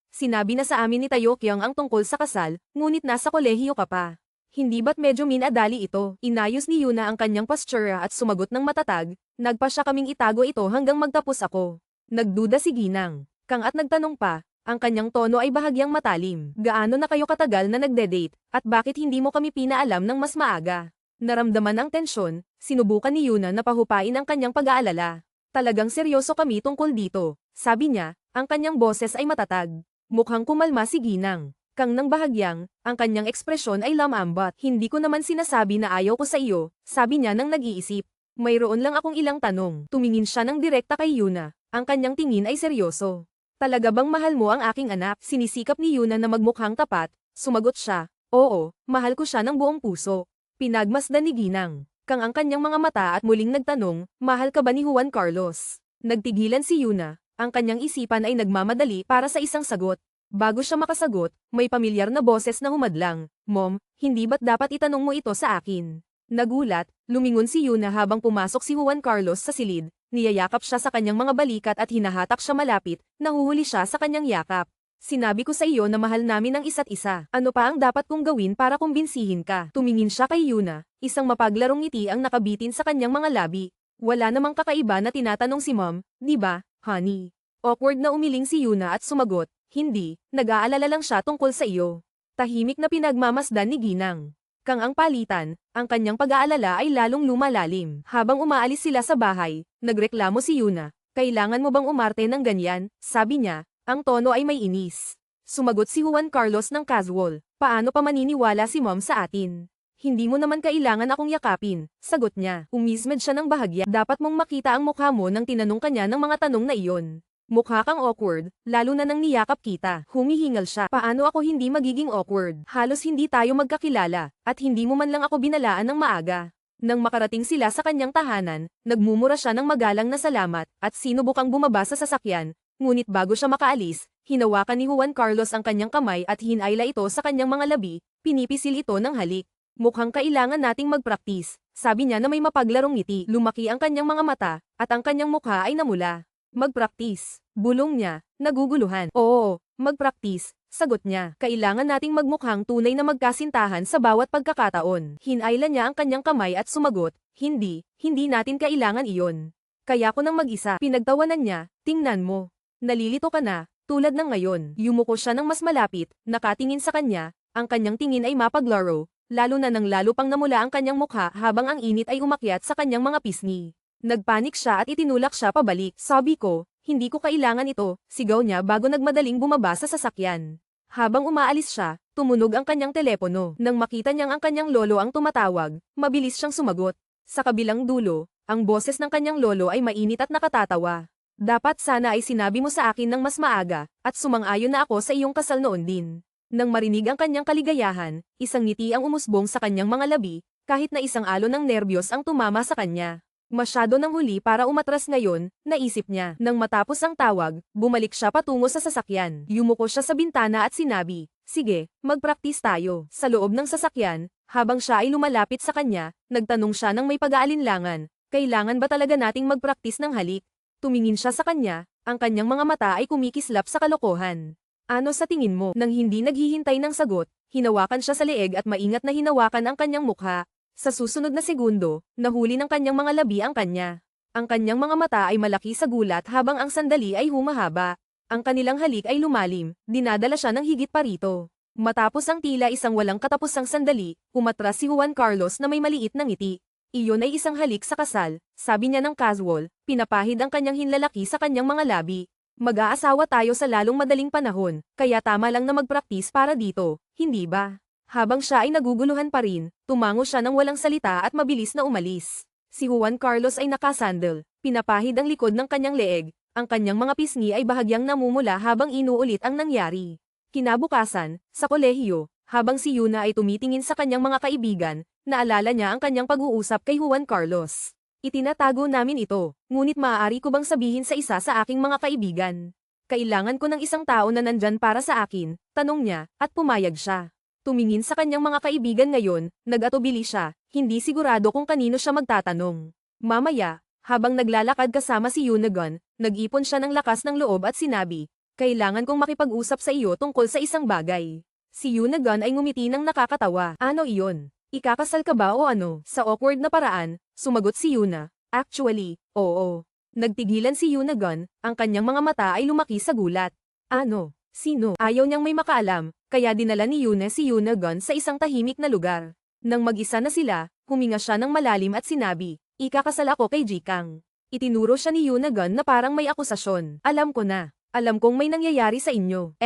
na sa amin ni Taekyung ang tungkol sa kasal, ngunit nasa kolehiyo ka pa. Hindi ba't medyo minadali ito? Inayos ni Yuna ang kanyang postura at sumagot ng matatag, nagpa siya kaming itago ito hanggang magtapos ako. Nagduda si Ginang. Kang at nagtanong pa, ang kanyang tono ay bahagyang matalim. Gaano na kayo katagal na nagde-date, at bakit hindi mo kami pinaalam ng mas maaga? Naramdaman ang tensyon, sinubukan ni Yuna na pahupain ang kanyang pag-aalala. Talagang seryoso kami tungkol dito, sabi niya, ang kanyang boses ay matatag. Mukhang kumalma si Ginang. Kang nang bahagyang, ang kanyang ekspresyon ay lamambat. Hindi ko naman sinasabi na ayaw ko sa iyo, sabi niya nang nag-iisip. Mayroon lang akong ilang tanong. Tumingin siya ng direkta kay Yuna. Ang kanyang tingin ay seryoso. Talaga bang mahal mo ang aking anak? Sinisikap ni Yuna na magmukhang tapat. Sumagot siya, oo, mahal ko siya ng buong puso. Pinagmasdan ni Ginang. Kang ang kanyang mga mata at muling nagtanong, mahal ka ba ni Juan Carlos? Nagtigilan si Yuna. Ang kanyang isipan ay nagmamadali para sa isang sagot. Bago siya makasagot, may pamilyar na boses na humadlang, Mom, hindi ba't dapat itanong mo ito sa akin? Nagulat, lumingon si Yuna habang pumasok si Juan Carlos sa silid. Niyayakap siya sa kanyang mga balikat at hinahatak siya malapit, nahuhuli siya sa kanyang yakap. Sinabi ko sa iyo na mahal namin ang isa't isa. Ano pa ang dapat kong gawin para kumbinsihin ka? Tumingin siya kay Yuna, isang mapaglarong ngiti ang nakabitin sa kanyang mga labi. Wala namang kakaiba na tinatanong si Mom, di ba, honey? Awkward na umiling si Yuna at sumagot, hindi, nag-aalala lang siya tungkol sa iyo. Tahimik na pinagmamasdan ni Ginang. Kang ang palitan, ang kanyang pag-aalala ay lalong lumalalim. Habang umaalis sila sa bahay, nagreklamo si Yuna, kailangan mo bang umarte ng ganyan? Sabi niya, ang tono ay may inis. Sumagot si Juan Carlos ng casual, paano pa maniniwala si Mom sa atin? Hindi mo naman kailangan akong yakapin, sagot niya. Umismed siya ng bahagya, dapat mong makita ang mukha mo nang tinanong kanya ng mga tanong na iyon. Mukha kang awkward, lalo na nang niyakap kita. Humihingal siya. Paano ako hindi magiging awkward? Halos hindi tayo magkakilala, at hindi mo man lang ako binalaan ng maaga. Nang makarating sila sa kanyang tahanan, nagmumura siya ng magalang na salamat, at sinubukang bumaba sa sasakyan. Ngunit bago siya makaalis, hinawakan ni Juan Carlos ang kanyang kamay at hinayla ito sa kanyang mga labi, pinipisil ito ng halik. Mukhang kailangan nating magpraktis, sabi niya na may mapaglarong ngiti. Lumaki ang kanyang mga mata, at ang kanyang mukha ay namula. Magpraktis, bulong niya, naguguluhan. Oo, magpraktis, sagot niya. Kailangan nating magmukhang tunay na magkasintahan sa bawat pagkakataon. Hinayla niya ang kanyang kamay at sumagot, hindi natin kailangan iyon. Kaya ko nang mag-isa. Pinagtawanan niya, tingnan mo. Nalilito ka na, tulad ng ngayon. Yumuko siya ng mas malapit, nakatingin sa kanya, ang kanyang tingin ay mapaglaro, lalo na nang lalo pang namula ang kanyang mukha habang ang init ay umakyat sa kanyang mga pisngi. Nagpanik siya at itinulak siya pabalik. Sabi ko, hindi ko kailangan ito, sigaw niya bago nagmadaling bumaba sa sasakyan. Habang umaalis siya, tumunog ang kanyang telepono. Nang makita niyang ang kanyang lolo ang tumatawag, mabilis siyang sumagot. Sa kabilang dulo, ang boses ng kanyang lolo ay mainit at nakatatawa. Dapat sana ay sinabi mo sa akin ng mas maaga, at sumang-ayon na ako sa iyong kasal noon din. Nang marinig ang kanyang kaligayahan, isang ngiti ang umusbong sa kanyang mga labi, kahit na isang alon ng nerbiyos ang tumama sa kanya. Masyado nang huli para umatras ngayon, naisip niya. Nang matapos ang tawag, bumalik siya patungo sa sasakyan. Yumuko siya sa bintana at sinabi, sige, magpraktis tayo. Sa loob ng sasakyan, habang siya ay lumalapit sa kanya, nagtanong siya ng may pag-aalinlangan, kailangan ba talaga nating magpraktis ng halik? Tumingin siya sa kanya, ang kanyang mga mata ay kumikislap sa kalokohan. Ano sa tingin mo? Nang hindi naghihintay ng sagot, hinawakan siya sa leeg at maingat na hinawakan ang kanyang mukha. Sa susunod na segundo, nahuli ng kanyang mga labi ang kanya. Ang kanyang mga mata ay malaki sa gulat habang ang sandali ay humahaba. Ang kanilang halik ay lumalim, dinadala siya ng higit pa rito. Matapos ang tila isang walang katapusang sandali, umatras si Juan Carlos na may maliit na ngiti. Iyon ay isang halik sa kasal, sabi niya ng casual, pinapahid ang kanyang hinlalaki sa kanyang mga labi. Mag-aasawa tayo sa lalong madaling panahon, kaya tama lang na magpraktis para dito, hindi ba? Habang siya ay naguguluhan pa rin, tumango siya ng walang salita at mabilis na umalis. Si Juan Carlos ay nakasandal, pinapahid ang likod ng kanyang leeg, ang kanyang mga pisngi ay bahagyang namumula habang inuulit ang nangyari. Kinabukasan, sa kolehiyo, habang si Yuna ay tumitingin sa kanyang mga kaibigan, naalala niya ang kanyang pag-uusap kay Juan Carlos. Itinatago namin ito, ngunit maaari ko bang sabihin sa isa sa aking mga kaibigan? Kailangan ko ng isang tao na nandyan para sa akin, tanong niya, at pumayag siya. Tumingin sa kanyang mga kaibigan ngayon, nag-atubili siya, hindi sigurado kung kanino siya magtatanong. Mamaya, habang naglalakad kasama si Yunagon, nag-ipon siya ng lakas ng loob at sinabi, kailangan kong makipag-usap sa iyo tungkol sa isang bagay. Si Yunagon ay ngumiti ng nakakatawa. Ano iyon? Ikakasal ka ba o ano? Sa awkward na paraan, sumagot si Yuna. Actually, oo. Nagtigilan si Yunagon, ang kanyang mga mata ay lumaki sa gulat. Ano? Sino? Ayaw niyang may makaalam, kaya dinala ni Yuna si Yunagon sa isang tahimik na lugar. Nang mag-isa na sila, huminga siya ng malalim at sinabi, ikakasal ako kay Jikang. Itinuro siya ni Yunagon na parang may akusasyon. Alam ko na. Alam kong may nangyayari sa inyo.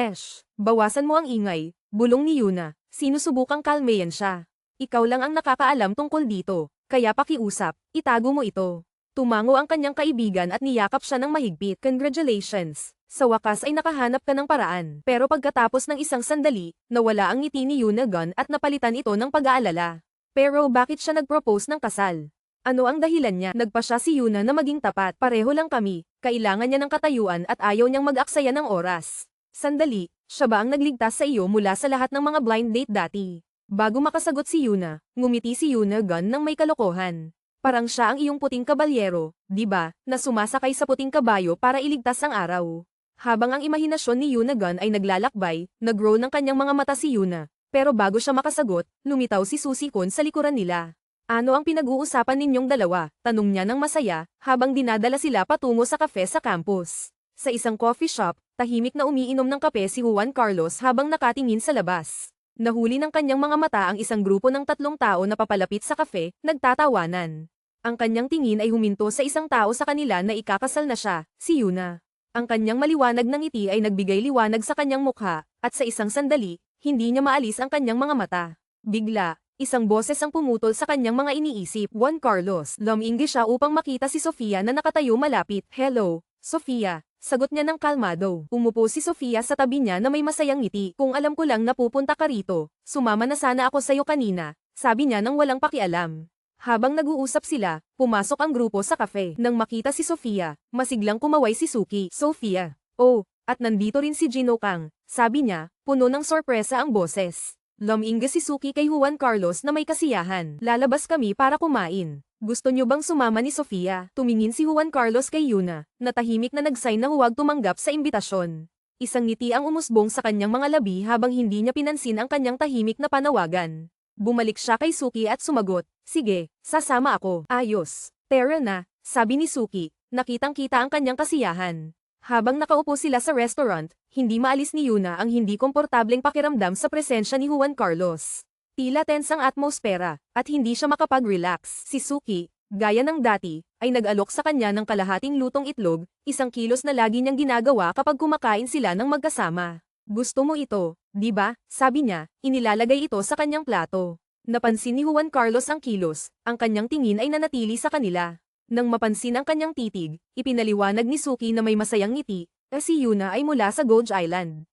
Bawasan mo ang ingay, bulong ni Yuna. Sinusubukang kalmayan siya. Ikaw lang ang nakakaalam tungkol dito, kaya pakiusap, itago mo ito. Tumango ang kanyang kaibigan at niyakap siya ng mahigpit. Congratulations! Sa wakas ay nakahanap ka ng paraan. Pero pagkatapos ng isang sandali, nawala ang ngiti ni Yunagon at napalitan ito ng pag-aalala. Pero bakit siya nag-propose ng kasal? Ano ang dahilan niya? Nagpa siya si Yuna na maging tapat. Pareho lang kami. Kailangan niya ng katayuan at ayaw niyang mag-aksaya ng oras. Sandali, siya ba ang nagligtas sa iyo mula sa lahat ng mga blind date dati? Bago makasagot si Yuna, ngumiti si Yunagon ng may kalokohan. Parang siya ang iyong puting kabalyero, di ba, na sumasakay sa puting kabayo para iligtas ang araw. Habang ang imahinasyon ni Yunagon ay naglalakbay, nag-roll ng kanyang mga mata si Yuna. Pero bago siya makasagot, lumitaw si Susie-kun sa likuran nila. Ano ang pinag-uusapan ninyong dalawa? Tanong niya ng masaya, habang dinadala sila patungo sa kafe sa campus. Sa isang coffee shop, tahimik na umiinom ng kape si Juan Carlos habang nakatingin sa labas. Nahuli ng kanyang mga mata ang isang grupo ng 3 tao na papalapit sa kafe, nagtatawanan. Ang kanyang tingin ay huminto sa isang tao sa kanila na ikakasal na siya, si Yuna. Ang kanyang maliwanag na ngiti ay nagbigay liwanag sa kanyang mukha, at sa isang sandali, hindi niya maalis ang kanyang mga mata. Bigla, isang boses ang pumutol sa kanyang mga iniisip. Juan Carlos. Luminggi siya upang makita si Sofia na nakatayo malapit. Hello, Sofia. Sagot niya ng kalmado. Umupo si Sofia sa tabi niya na may masayang ngiti. Kung alam ko lang na pupunta ka rito, sumama na sana ako sa'yo kanina, sabi niya nang walang pakialam. Habang nag-uusap sila, pumasok ang grupo sa kafe. Nang makita si Sofia, masiglang kumaway si Suki. Sofia. Oh, at nandito rin si Gino Kang, sabi niya, puno ng sorpresa ang boses. Lumingga si Suki kay Juan Carlos na may kasiyahan. Lalabas kami para kumain. Gusto niyo bang sumama ni Sofia? Tumingin si Juan Carlos kay Yuna, na tahimik na nag-sign na huwag tumanggap sa imbitasyon. Isang ngiti ang umusbong sa kanyang mga labi habang hindi niya pinansin ang kanyang tahimik na panawagan. Bumalik siya kay Suki at sumagot, sige, sasama ako. Ayos. Tara na, sabi ni Suki, nakitang-kita ang kanyang kasiyahan. Habang nakaupo sila sa restaurant, hindi maalis ni Yuna ang hindi komportableng pakiramdam sa presensya ni Juan Carlos. Tila tense ang atmosfera, at hindi siya makapag-relax. Si Suki, gaya ng dati, ay nag-alok sa kanya ng kalahating lutong itlog, isang kilos na lagi niyang ginagawa kapag kumakain sila ng magkasama. Gusto mo ito, di ba? Sabi niya, inilalagay ito sa kanyang plato. Napansin ni Juan Carlos ang kilos, ang kanyang tingin ay nanatili sa kanila. Nang mapansin ang kanyang titig, ipinaliwanag ni Suki na may masayang ngiti, si Yuna ay mula sa Gold Island.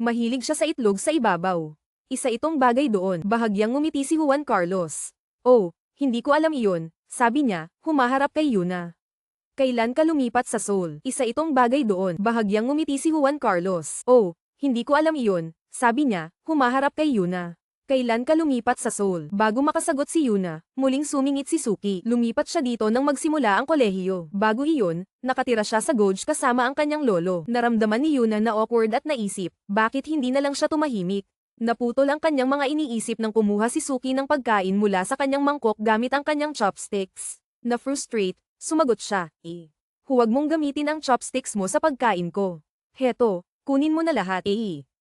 Mahilig siya sa itlog sa ibabaw. Isa itong bagay doon. Bahagyang ngumiti si Juan Carlos. Oh, hindi ko alam iyon, sabi niya, humaharap kay Yuna. Kailan ka lumipat sa Seoul? Isa itong bagay doon. Bahagyang ngumiti si Juan Carlos. Oh, hindi ko alam iyon, sabi niya, humaharap kay Yuna. Kailan ka lumipat sa Seoul? Bago makasagot si Yuna, muling sumingit si Suki. Lumipat siya dito nang magsimula ang kolehiyo. Bago iyon, nakatira siya sa Goj kasama ang kanyang lolo. Naramdaman ni Yuna na awkward at naisip, bakit hindi na lang siya tumahimik? Naputol ang kanyang mga iniisip nang kumuha si Suki ng pagkain mula sa kanyang mangkok gamit ang kanyang chopsticks. Na-frustrate, sumagot siya, huwag mong gamitin ang chopsticks mo sa pagkain ko. Heto, kunin mo na lahat.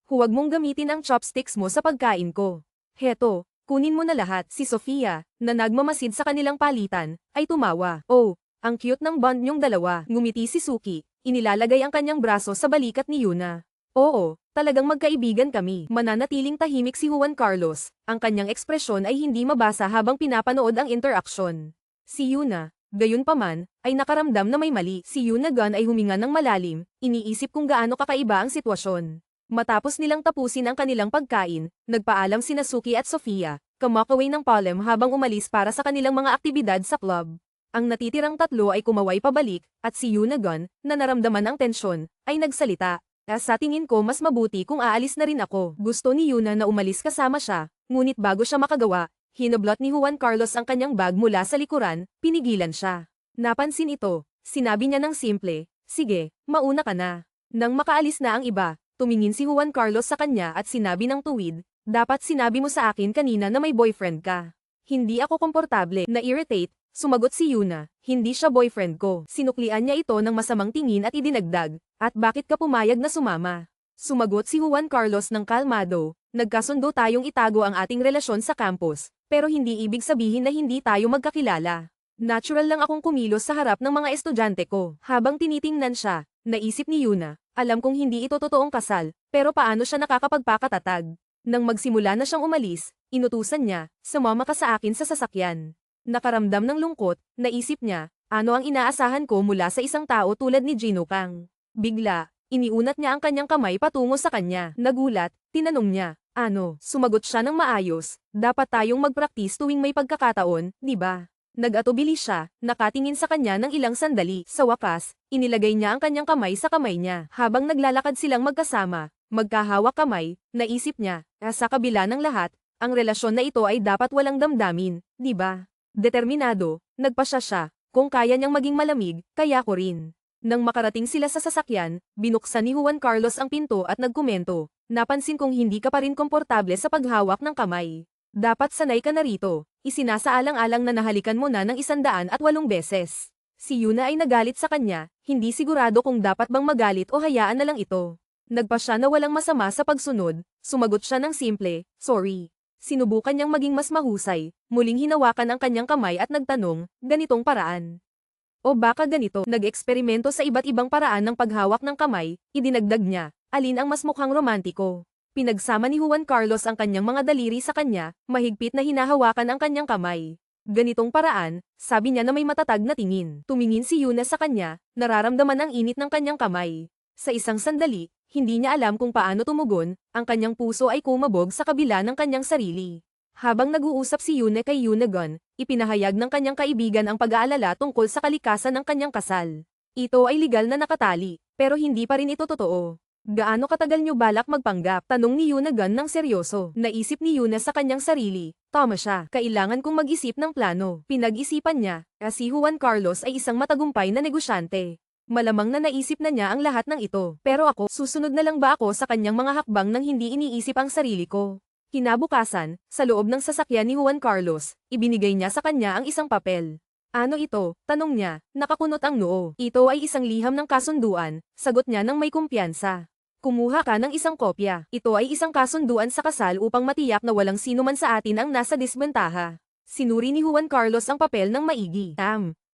Huwag mong gamitin ang chopsticks mo sa pagkain ko. Heto, kunin mo na lahat. Si Sofia, na nagmamasid sa kanilang palitan, ay tumawa. Oh, ang cute ng bond niyong dalawa. Ngumiti si Suki, inilalagay ang kanyang braso sa balikat ni Yuna. Oo, talagang magkaibigan kami. Mananatiling tahimik si Juan Carlos, ang kanyang ekspresyon ay hindi mabasa habang pinapanood ang interaksyon. Si Yuna, gayunpaman, ay nakaramdam na may mali. Si Yunagon ay huminga ng malalim, iniisip kung gaano kakaiba ang sitwasyon. Matapos nilang tapusin ang kanilang pagkain, nagpaalam sina Suki at Sofia, kamakaway ng palem habang umalis para sa kanilang mga aktibidad sa club. Ang natitirang tatlo ay kumaway pabalik, at si Yunagon, na naramdaman ang tensyon, ay nagsalita. Sa tingin ko mas mabuti kung aalis na rin ako. Gusto ni Yuna na umalis kasama siya, ngunit bago siya makagawa, hinoblot ni Juan Carlos ang kanyang bag mula sa likuran, pinigilan siya. Napansin ito, sinabi niya ng simple, sige, mauna ka na. Nang makaalis na ang iba, tumingin si Juan Carlos sa kanya at sinabi ng tuwid, dapat sinabi mo sa akin kanina na may boyfriend ka. Hindi ako komportable, na-irritate, sumagot si Yuna, hindi siya boyfriend ko. Sinuklian niya ito ng masamang tingin at idinagdag, at bakit ka pumayag na sumama? Sumagot si Juan Carlos ng kalmado, nagkasundo tayong itago ang ating relasyon sa campus, pero hindi ibig sabihin na hindi tayo magkakilala. Natural lang akong kumilos sa harap ng mga estudyante ko. Habang tinitingnan siya, naisip ni Yuna, alam kong hindi ito totoong kasal, pero paano siya nakakapagpakatatag? Nang magsimula na siyang umalis, inutusan niya, sumama ka sa akin sa sasakyan. Nakaramdam ng lungkot, naisip niya, ano ang inaasahan ko mula sa isang tao tulad ni Gino Kang? Bigla, iniunat niya ang kanyang kamay patungo sa kanya. Nagulat, tinanong niya, ano? Sumagot siya ng maayos, dapat tayong magpraktis tuwing may pagkakataon, di ba? Nag-atubili siya, nakatingin sa kanya ng ilang sandali. Sa wakas, inilagay niya ang kanyang kamay sa kamay niya. Habang naglalakad silang magkasama, magkahawak kamay, naisip niya, sa kabila ng lahat, ang relasyon na ito ay dapat walang damdamin, di ba? Determinado, nagpasya siya, kung kaya niyang maging malamig, kaya ko rin. Nang makarating sila sa sasakyan, binuksan ni Juan Carlos ang pinto at nagkomento, napansin kong hindi ka pa rin komportable sa paghawak ng kamay. Dapat sanay ka na rito, isinasaalang-alang na nahalikan mo na ng 108 beses. Si Yuna ay nagalit sa kanya, hindi sigurado kung dapat bang magalit o hayaan na lang ito. Nagpa siya na walang masama sa pagsunod, sumagot siya ng simple, sorry. Sinubukan niyang maging mas mahusay, muling hinawakan ang kanyang kamay at nagtanong, ganitong paraan. O baka ganito, nag-eksperimento sa iba't ibang paraan ng paghawak ng kamay, idinagdag niya, alin ang mas mukhang romantiko. Pinagsama ni Juan Carlos ang kanyang mga daliri sa kanya, mahigpit na hinahawakan ang kanyang kamay. Ganitong paraan, sabi niya na may matatag na tingin. Tumingin si Yuna sa kanya, nararamdaman ang init ng kanyang kamay. Sa isang sandali, hindi niya alam kung paano tumugon, ang kanyang puso ay kumabog sa kabila ng kanyang sarili. Habang nag-uusap si Yuna kay Yunagon, ipinahayag ng kanyang kaibigan ang pag-aalala tungkol sa kalikasan ng kanyang kasal. Ito ay legal na nakatali, pero hindi pa rin ito totoo. Gaano katagal niyo balak magpanggap? Tanong ni Yunagon ng seryoso. Naisip ni Yuna sa kanyang sarili, tama siya, kailangan kong mag-isip ng plano. Pinag-isipan niya, si Juan Carlos ay isang matagumpay na negosyante. Malamang na naisip na niya ang lahat ng ito. Pero ako, susunod na lang ba ako sa kanyang mga hakbang nang hindi iniisip ang sarili ko? Kinabukasan, sa loob ng sasakyan ni Juan Carlos, ibinigay niya sa kanya ang isang papel. Ano ito? Tanong niya, nakakunot ang noo. Ito ay isang liham ng kasunduan, sagot niya ng may kumpiyansa. Kumuha ka ng isang kopya. Ito ay isang kasunduan sa kasal upang matiyak na walang sino man sa atin ang nasa disbentaha. Sinuri ni Juan Carlos ang papel ng maigi.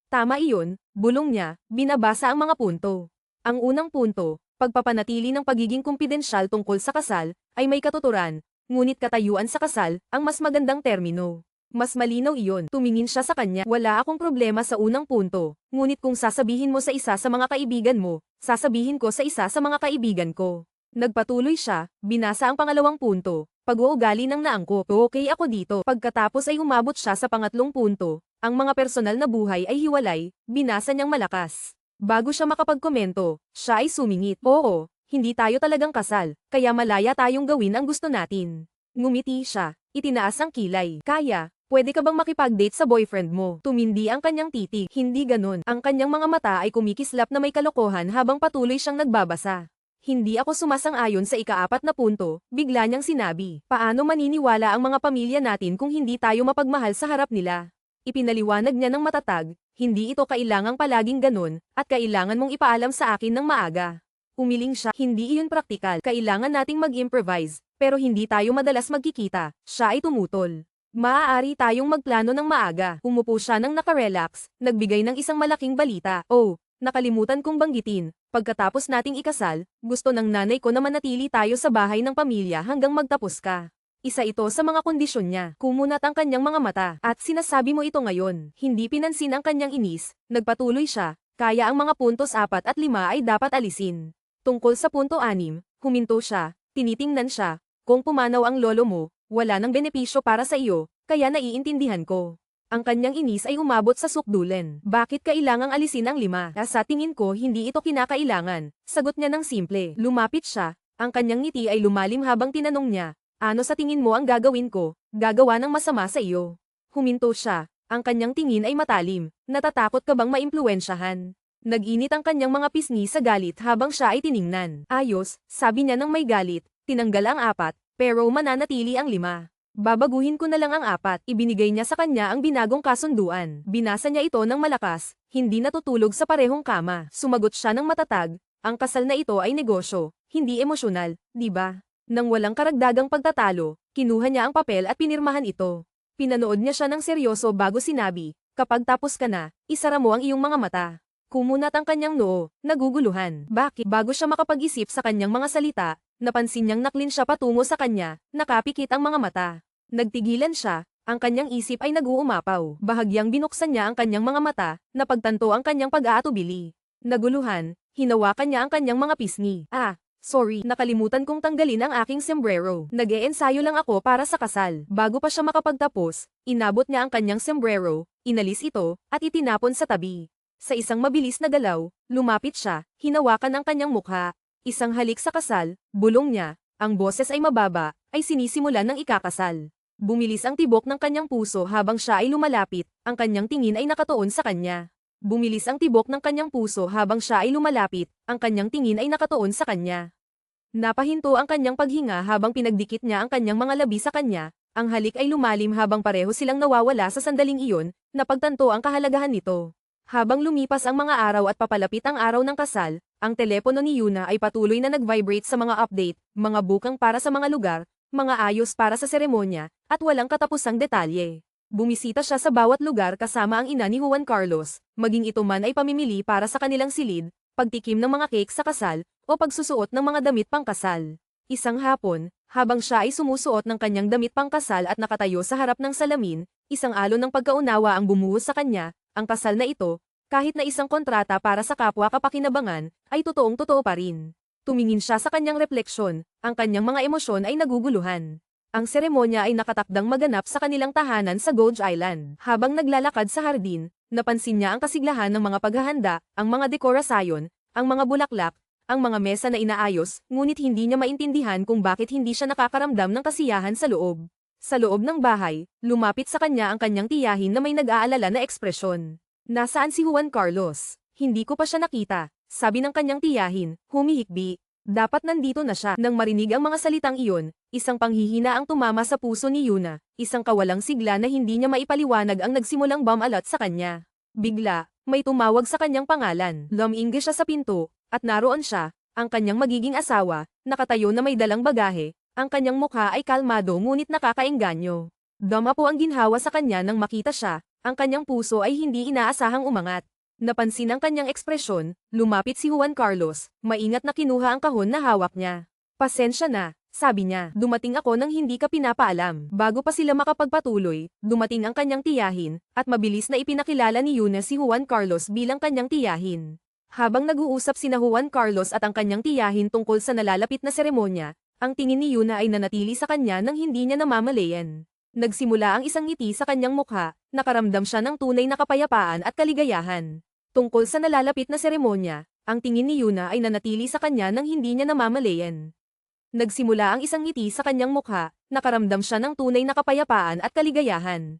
Tama iyon, bulong niya, binabasa ang mga punto. Ang unang punto, pagpapanatili ng pagiging kumpidensyal tungkol sa kasal, ay may katuturan, ngunit katayuan sa kasal, ang mas magandang termino. Mas malinaw iyon. Tumingin siya sa kanya. Wala akong problema sa unang punto, ngunit kung sasabihin mo sa isa sa mga kaibigan mo, sasabihin ko sa isa sa mga kaibigan ko. Nagpatuloy siya, binasa ang pangalawang punto, pag-uugali ng naangkop. Okay ako dito. Pagkatapos ay umabot siya sa pangatlong punto, ang mga personal na buhay ay hiwalay, binasa niyang malakas. Bago siya makapagkomento, siya ay sumingit. Oo, hindi tayo talagang kasal, kaya malaya tayong gawin ang gusto natin. Ngumiti siya, itinaas ang kilay. Kaya, pwede ka bang makipag-date sa boyfriend mo? Tumindi ang kanyang titig. Hindi ganon. Ang kanyang mga mata ay kumikislap na may kalokohan habang patuloy siyang nagbabasa. Hindi ako sumasang-ayon sa ika-4 na punto, bigla niyang sinabi. Paano maniniwala ang mga pamilya natin kung hindi tayo mapagmahal sa harap nila? Ipinaliwanag niya ng matatag, hindi ito kailangang palaging ganon, at kailangan mong ipaalam sa akin ng maaga. Umiling siya, hindi iyon praktikal. Kailangan nating mag-improvise, pero hindi tayo madalas magkikita. Siya ay tumutol. Maaari tayong magplano ng maaga. Umupo siya ng nakarelax, nagbigay ng isang malaking balita. Oh, nakalimutan kong banggitin. Pagkatapos nating ikasal, gusto ng nanay ko na manatili tayo sa bahay ng pamilya hanggang magtapos ka. Isa ito sa mga kondisyon niya. Kumunat ang kanyang mga mata. At sinasabi mo ito ngayon. Hindi pinansin ang kanyang inis. Nagpatuloy siya. Kaya ang mga puntos 4 at 5 ay dapat alisin. Tungkol sa punto 6, huminto siya, tinitingnan siya, kung pumanaw ang lolo mo, wala nang benepisyo para sa iyo, kaya naiintindihan ko. Ang kanyang inis ay umabot sa sukdulan. Bakit kailangang alisin ang 5? Sa tingin ko hindi ito kinakailangan. Sagot niya ng simple. Lumapit siya. Ang kanyang ngiti ay lumalim habang tinanong niya, ano sa tingin mo ang gagawin ko? Gagawa ng masama sa iyo. Huminto siya. Ang kanyang tingin ay matalim. Natatakot ka bang maimpluwensyahan? Nag-init ang kanyang mga pisngi sa galit habang siya ay tiningnan. Ayos, sabi niya ng may galit. Tinanggal ang 4, pero mananatili ang 5. Babaguhin ko na lang ang 4. Ibinigay niya sa kanya ang binagong kasunduan. Binasa niya ito ng malakas, hindi natutulog sa parehong kama. Sumagot siya ng matatag, ang kasal na ito ay negosyo, hindi emosyonal, di ba? Nang walang karagdagang pagtatalo, kinuha niya ang papel at pinirmahan ito. Pinanood niya siya ng seryoso bago sinabi, kapag tapos ka na, isara mo ang iyong mga mata. Kumunat ang kanyang noo, naguguluhan. Bakit? Bago siya makapag-isip sa kanyang mga salita, napansin niyang naklin siya patungo sa kanya, nakapikit ang mga mata. Nagtigilan siya, ang kanyang isip ay nag-uumapaw. Bahagyang binuksan niya ang kanyang mga mata, napagtanto ang kanyang pag-aatubili. Naguluhan, hinawakan niya ang kanyang mga pisngi. Sorry, nakalimutan kong tanggalin ang aking sombrero. Nag-eensayo lang ako para sa kasal. Bago pa siya makapagtapos, inabot niya ang kanyang sombrero, inalis ito, at itinapon sa tabi. Sa isang mabilis na galaw, lumapit siya, hinawakan ang kanyang mukha. Isang halik sa kasal, bulong niya, ang boses ay mababa, ay sinisimulan ng ikakasal. Bumilis ang tibok ng kanyang puso habang siya ay lumalapit, ang kanyang tingin ay nakatuon sa kanya. Bumilis ang tibok ng kanyang puso habang siya ay lumalapit, ang kanyang tingin ay nakatuon sa kanya. Napahinto ang kanyang paghinga habang pinagdikit niya ang kanyang mga labi sa kanya, ang halik ay lumalim habang pareho silang nawawala sa sandaling iyon, napagtanto ang kahalagahan nito. Habang lumipas ang mga araw at papalapit ang araw ng kasal, ang telepono ni Yuna ay patuloy na nag-vibrate sa mga update, mga bukang para sa mga lugar, mga ayos para sa seremonya, at walang katapusang detalye. Bumisita siya sa bawat lugar kasama ang ina ni Juan Carlos, maging ito man ay pamimili para sa kanilang silid, pagtikim ng mga cake sa kasal, o pagsusuot ng mga damit pangkasal. Isang hapon, habang siya ay sumusuot ng kanyang damit pangkasal at nakatayo sa harap ng salamin, isang alon ng pagkaunawa ang bumuhos sa kanya, ang kasal na ito, kahit na isang kontrata para sa kapwa kapakinabangan, ay totoong-totoo pa rin. Tumingin siya sa kanyang refleksyon, ang kanyang mga emosyon ay naguguluhan. Ang seremonya ay nakatakdang maganap sa kanilang tahanan sa Gulf Island. Habang naglalakad sa hardin, napansin niya ang kasiglahan ng mga paghahanda, ang mga dekorasyon, ang mga bulaklak, ang mga mesa na inaayos, ngunit hindi niya maintindihan kung bakit hindi siya nakakaramdam ng kasiyahan sa loob. Sa loob ng bahay, lumapit sa kanya ang kanyang tiyahin na may nag-aalala na ekspresyon. Nasaan si Juan Carlos? Hindi ko pa siya nakita, sabi ng kanyang tiyahin, humihikbi. Dapat nandito na siya. Nang marinig ang mga salitang iyon, isang panghihina ang tumama sa puso ni Yuna, isang kawalang sigla na hindi niya maipaliwanag ang nagsimulang bumalot sa kanya. Bigla, may tumawag sa kanyang pangalan. Lumingge siya sa pinto, at naroon siya, ang kanyang magiging asawa, nakatayo na may dalang bagahe, ang kanyang mukha ay kalmado ngunit nakakaengganyo. Dama po ang ginhawa sa kanya nang makita siya, ang kanyang puso ay hindi inaasahang umangat. Napansin ang kanyang ekspresyon, lumapit si Juan Carlos, maingat na kinuha ang kahon na hawak niya. Pasensya na, sabi niya, dumating ako nang hindi ka pinapaalam. Bago pa sila makapagpatuloy, dumating ang kanyang tiyahin, at mabilis na ipinakilala ni Yuna si Juan Carlos bilang kanyang tiyahin. Habang nag-uusap sina Juan Carlos at ang kanyang tiyahin tungkol sa nalalapit na seremonya, ang tingin ni Yuna ay nanatili sa kanya nang hindi niya namamalayan. Nagsimula ang isang ngiti sa kanyang mukha, nakaramdam siya ng tunay na kapayapaan at kaligayahan. Tungkol sa nalalapit na seremonya, ang tingin ni Yuna ay nanatili sa kanya nang hindi niya namamalayan. Nagsimula ang isang ngiti sa kanyang mukha, nakaramdam siya ng tunay na kapayapaan at kaligayahan.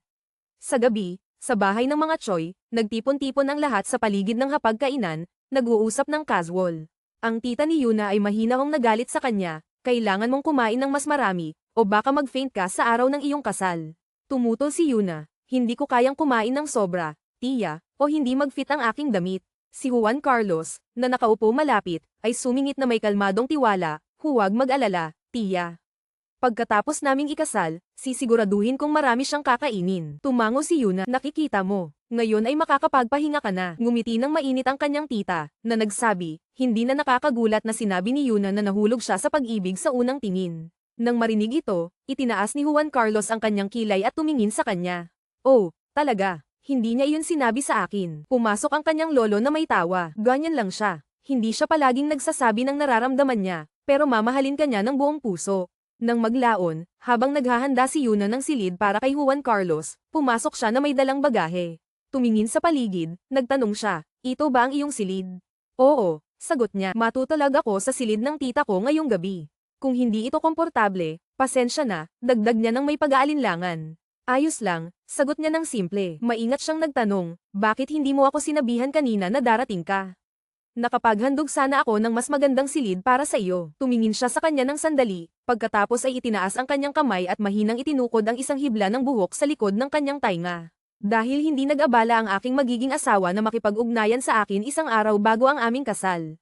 Sa gabi, sa bahay ng mga Choi, nagtipon-tipon ang lahat sa paligid ng hapagkainan, nag-uusap ng casual. Ang tita ni Yuna ay mahinahong nagalit sa kanya, kailangan mong kumain ng mas marami, o baka mag-faint ka sa araw ng iyong kasal. Tumutol si Yuna, hindi ko kayang kumain ng sobra, tiya, o hindi mag-fit ang aking damit. Si Juan Carlos, na nakaupo malapit, ay sumingit na may kalmadong tiwala, huwag mag-alala, tiya. Pagkatapos naming ikasal, sisiguraduhin kong marami siyang kakainin. Tumango si Yuna, nakikita mo, ngayon ay makakapagpahinga ka na. Ngumiti ng mainit ang kanyang tita, na nagsabi, hindi na nakakagulat na sinabi ni Yuna na nahulog siya sa pag-ibig sa unang tingin. Nang marinig ito, itinaas ni Juan Carlos ang kanyang kilay at tumingin sa kanya. Oh, talaga. Hindi niya iyon sinabi sa akin. Pumasok ang kanyang lolo na may tawa. Ganyan lang siya. Hindi siya palaging nagsasabi ng nararamdaman niya, pero mamahalin ka niya ng buong puso. Nang maglaon, habang naghahanda si Yuna ng silid para kay Juan Carlos, pumasok siya na may dalang bagahe. Tumingin sa paligid, nagtanong siya, ito ba ang iyong silid? Oo, sagot niya, matutulag ako sa silid ng tita ko ngayong gabi. Kung hindi ito komportable, pasensya na, dagdag niya ng may pag-aalinlangan. Ayos lang, sagot niya ng simple. Maingat siyang nagtanong, bakit hindi mo ako sinabihan kanina na darating ka? Nakapaghandog sana ako ng mas magandang silid para sa iyo. Tumingin siya sa kanya ng sandali, pagkatapos ay itinaas ang kanyang kamay at mahinang itinukod ang isang hibla ng buhok sa likod ng kanyang tainga. Dahil hindi nag-abala ang aking magiging asawa na makipag-ugnayan sa akin isang araw bago ang aming kasal.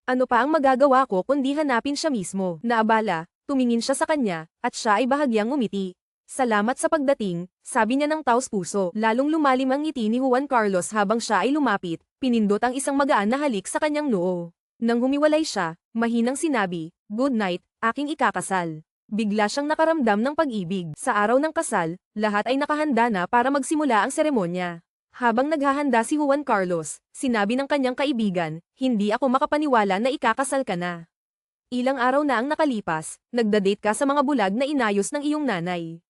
Ano pa ang magagawa ko kundi hanapin siya mismo? Naabala, tumingin siya sa kanya, at siya ay bahagyang ngumiti. Salamat sa pagdating, sabi niya ng taos-puso. Lalong lumalim ang ngiti ni Juan Carlos habang siya ay lumapit, pinindot ang isang magaan na halik sa kanyang noo. Nang humiwalay siya, mahinang sinabi, "Good night, aking ikakasal." Bigla siyang nakaramdam ng pag-ibig. Sa araw ng kasal, lahat ay nakahanda na para magsimula ang seremonya. Habang naghahanda si Juan Carlos, sinabi ng kanyang kaibigan, "Hindi ako makapaniwala na ikakasal ka na. Ilang araw na ang nakalipas, nagda-date ka sa mga bulag na inayos ng iyong nanay.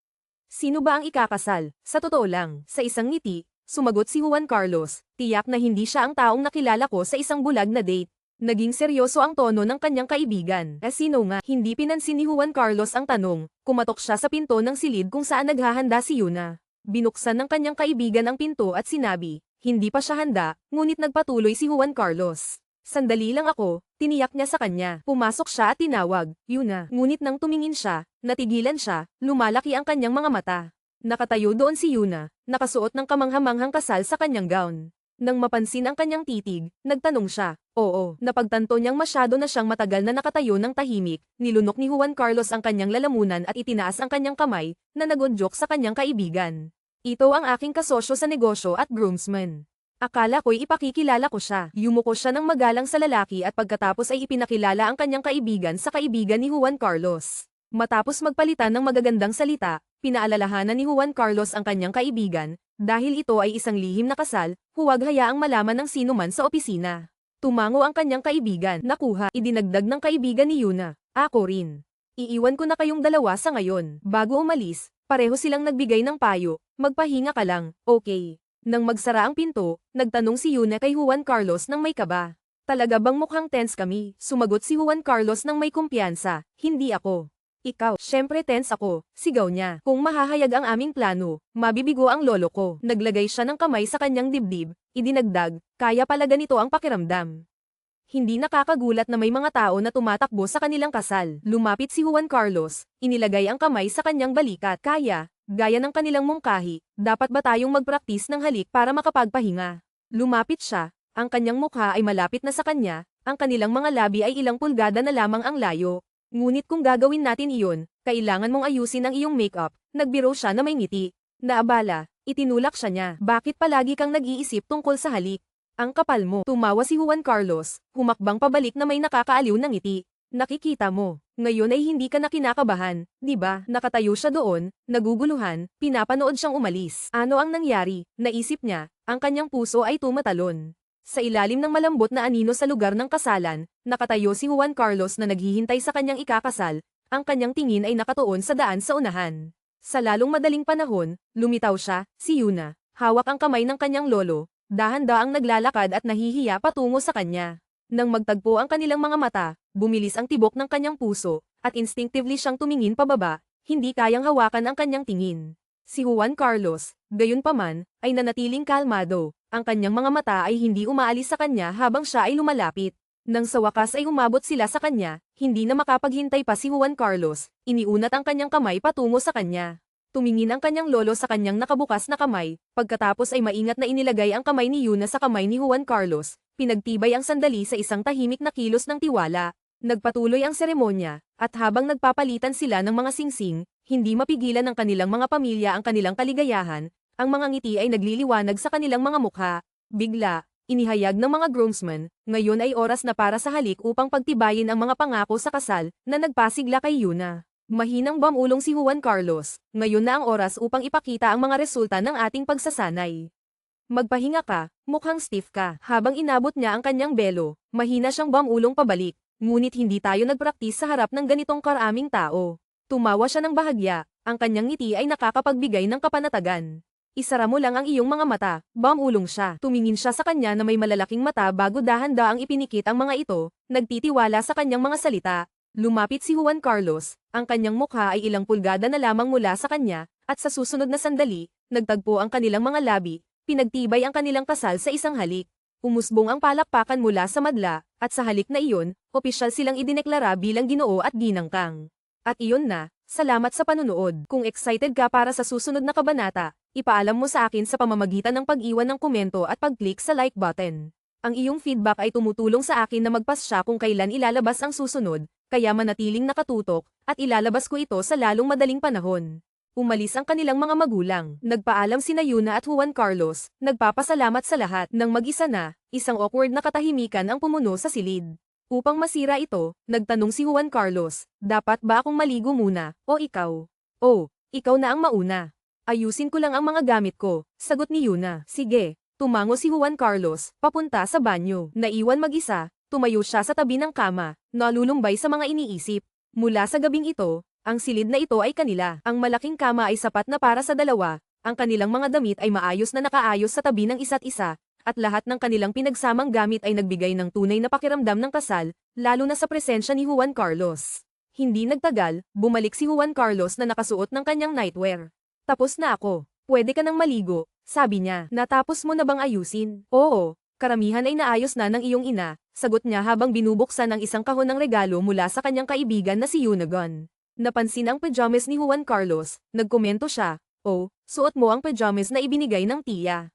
Sino ba ang ikakasal?" Sa totoo lang, sa isang ngiti, sumagot si Juan Carlos, tiyak na hindi siya ang taong nakilala ko sa isang bulag na date. Naging seryoso ang tono ng kanyang kaibigan. Sino nga? Hindi pinansin ni Juan Carlos ang tanong, kumatok siya sa pinto ng silid kung saan naghahanda si Yuna. Binuksan ng kanyang kaibigan ang pinto at sinabi, hindi pa siya handa, ngunit nagpatuloy si Juan Carlos. Sandali lang ako, tiniyak niya sa kanya. Pumasok siya at tinawag, Yuna. Ngunit nang tumingin siya, natigilan siya, lumalaki ang kanyang mga mata. Nakatayo doon si Yuna, nakasuot ng kamanghamanghang kasal sa kanyang gown. Nang mapansin ang kanyang titig, nagtanong siya, oo. Napagtanto niyang masyado na siyang matagal na nakatayo ng tahimik, nilunok ni Juan Carlos ang kanyang lalamunan at itinaas ang kanyang kamay, na nagonjok sa kanyang kaibigan. Ito ang aking kasosyo sa negosyo at groomsman. Akala ko'y ipakikilala ko siya. Yumuko siya ng magalang sa lalaki at pagkatapos ay ipinakilala ang kanyang kaibigan sa kaibigan ni Juan Carlos. Matapos magpalitan ng magagandang salita, pinaalalahanan ni Juan Carlos ang kanyang kaibigan, dahil ito ay isang lihim na kasal, huwag hayaang malaman ng sino man sa opisina. Tumango ang kanyang kaibigan, nakuha, idinagdag ng kaibigan ni Yuna, ako rin. Iiwan ko na kayong dalawa sa ngayon. Bago umalis, pareho silang nagbigay ng payo, magpahinga ka lang, okay. Nang magsara ang pinto, nagtanong si Yuna kay Juan Carlos nang may kaba. Talaga bang mukhang tense kami? Sumagot si Juan Carlos nang may kumpiyansa, hindi ako. Ikaw, syempre tense ako, sigaw niya. Kung mahahayag ang aming plano, mabibigo ang lolo ko. Naglagay siya ng kamay sa kanyang dibdib, idinagdag, kaya pala ganito ang pakiramdam. Hindi nakakagulat na may mga tao na tumatakbo sa kanilang kasal. Lumapit si Juan Carlos, inilagay ang kamay sa kanyang balikat. Kaya, gaya ng kanilang mungkahi, dapat ba tayong magpraktis ng halik para makapagpahinga? Lumapit siya, ang kanyang mukha ay malapit na sa kanya, ang kanilang mga labi ay ilang pulgada na lamang ang layo. Ngunit kung gagawin natin iyon, kailangan mong ayusin ang iyong makeup. Nagbiro siya na may ngiti. Naabala, itinulak siya niya. Bakit palagi kang nag-iisip tungkol sa halik? Ang kapal mo. Tumawa si Juan Carlos, humakbang pabalik na may nakakaaliw na ngiti. Nakikita mo, ngayon ay hindi ka na kinakabahan, di ba? Nakatayo siya doon, naguguluhan, pinapanood siyang umalis. Ano ang nangyari? Naisip niya, ang kanyang puso ay tumatalon. Sa ilalim ng malambot na anino sa lugar ng kasalan, nakatayo si Juan Carlos na naghihintay sa kanyang ikakasal, ang kanyang tingin ay nakatuon sa daan sa unahan. Sa lalong madaling panahon, lumitaw siya, si Yuna, hawak ang kamay ng kanyang lolo, dahan-daang naglalakad at nahihiya patungo sa kanya. Nang magtagpo ang kanilang mga mata, bumilis ang tibok ng kanyang puso, at instinctively siyang tumingin pababa, hindi kayang hawakan ang kanyang tingin. Si Juan Carlos, gayunpaman, ay nanatiling kalmado, ang kanyang mga mata ay hindi umaalis sa kanya habang siya ay lumalapit. Nang sa wakas ay umabot sila sa kanya, hindi na makapaghintay pa si Juan Carlos, iniunat ang kanyang kamay patungo sa kanya. Tumingin ang kanyang lolo sa kanyang nakabukas na kamay, pagkatapos ay maingat na inilagay ang kamay ni Yuna sa kamay ni Juan Carlos, pinagtibay ang sandali sa isang tahimik na kilos ng tiwala. Nagpatuloy ang seremonya, at habang nagpapalitan sila ng mga singsing, hindi mapigilan ng kanilang mga pamilya ang kanilang kaligayahan, ang mga ngiti ay nagliliwanag sa kanilang mga mukha. Bigla, inihayag ng mga groomsmen, ngayon ay oras na para sa halik upang pagtibayin ang mga pangako sa kasal, na nagpasigla kay Yuna. Mahinang bumulong si Juan Carlos, ngayon na ang oras upang ipakita ang mga resulta ng ating pagsasanay. Magpahinga ka, mukhang stiff ka. Habang inabot niya ang kanyang belo, mahina siyang bumulong pabalik, ngunit hindi tayo nagpraktis sa harap ng ganitong karaming tao. Tumawa siya ng bahagya, ang kanyang ngiti ay nakakapagbigay ng kapanatagan. Isara mo lang ang iyong mga mata, bumulong siya. Tumingin siya sa kanya na may malalaking mata bago dahan-daang ipinikit ang mga ito, nagtitiwala sa kanyang mga salita. Lumapit si Juan Carlos, ang kanyang mukha ay ilang pulgada na lamang mula sa kanya, at sa susunod na sandali, nagtagpo ang kanilang mga labi, pinagtibay ang kanilang kasal sa isang halik. Umusbong ang palakpakan mula sa madla, at sa halik na iyon, opisyal silang idineklara bilang Ginoo at Ginangkang. At iyon na, salamat sa panunood. Kung excited ka para sa susunod na kabanata, ipaalam mo sa akin sa pamamagitan ng pag-iwan ng komento at pag-click sa like button. Ang iyong feedback ay tumutulong sa akin na magpasya kung kailan ilalabas ang susunod, kaya manatiling nakatutok, at ilalabas ko ito sa lalong madaling panahon. Umalis ang kanilang mga magulang. Nagpaalam sina Yuna at Juan Carlos, nagpapasalamat sa lahat. Nang mag-isa na, isang awkward na katahimikan ang pumuno sa silid. Upang masira ito, nagtanong si Juan Carlos, dapat ba akong maligo muna, o ikaw? Oh, ikaw na ang mauna. Ayusin ko lang ang mga gamit ko, sagot ni Yuna. Sige. Tumango si Juan Carlos, papunta sa banyo. Naiwan mag-isa, tumayo siya sa tabi ng kama, nalulumbay sa mga iniisip. Mula sa gabing ito, ang silid na ito ay kanila. Ang malaking kama ay sapat na para sa dalawa, ang kanilang mga damit ay maayos na nakaayos sa tabi ng isa't isa, at lahat ng kanilang pinagsamang gamit ay nagbigay ng tunay na pakiramdam ng kasal, lalo na sa presensya ni Juan Carlos. Hindi nagtagal, bumalik si Juan Carlos na nakasuot ng kanyang nightwear. Tapos na ako. Pwede ka nang maligo, sabi niya. Natapos mo na bang ayusin? Oo, karamihan ay naayos na ng iyong ina, sagot niya habang binubuksan ang isang kahon ng regalo mula sa kanyang kaibigan na si Yunagon. Napansin ang pajamas ni Juan Carlos, nagkomento siya, oh, suot mo ang pajamas na ibinigay ng tiya.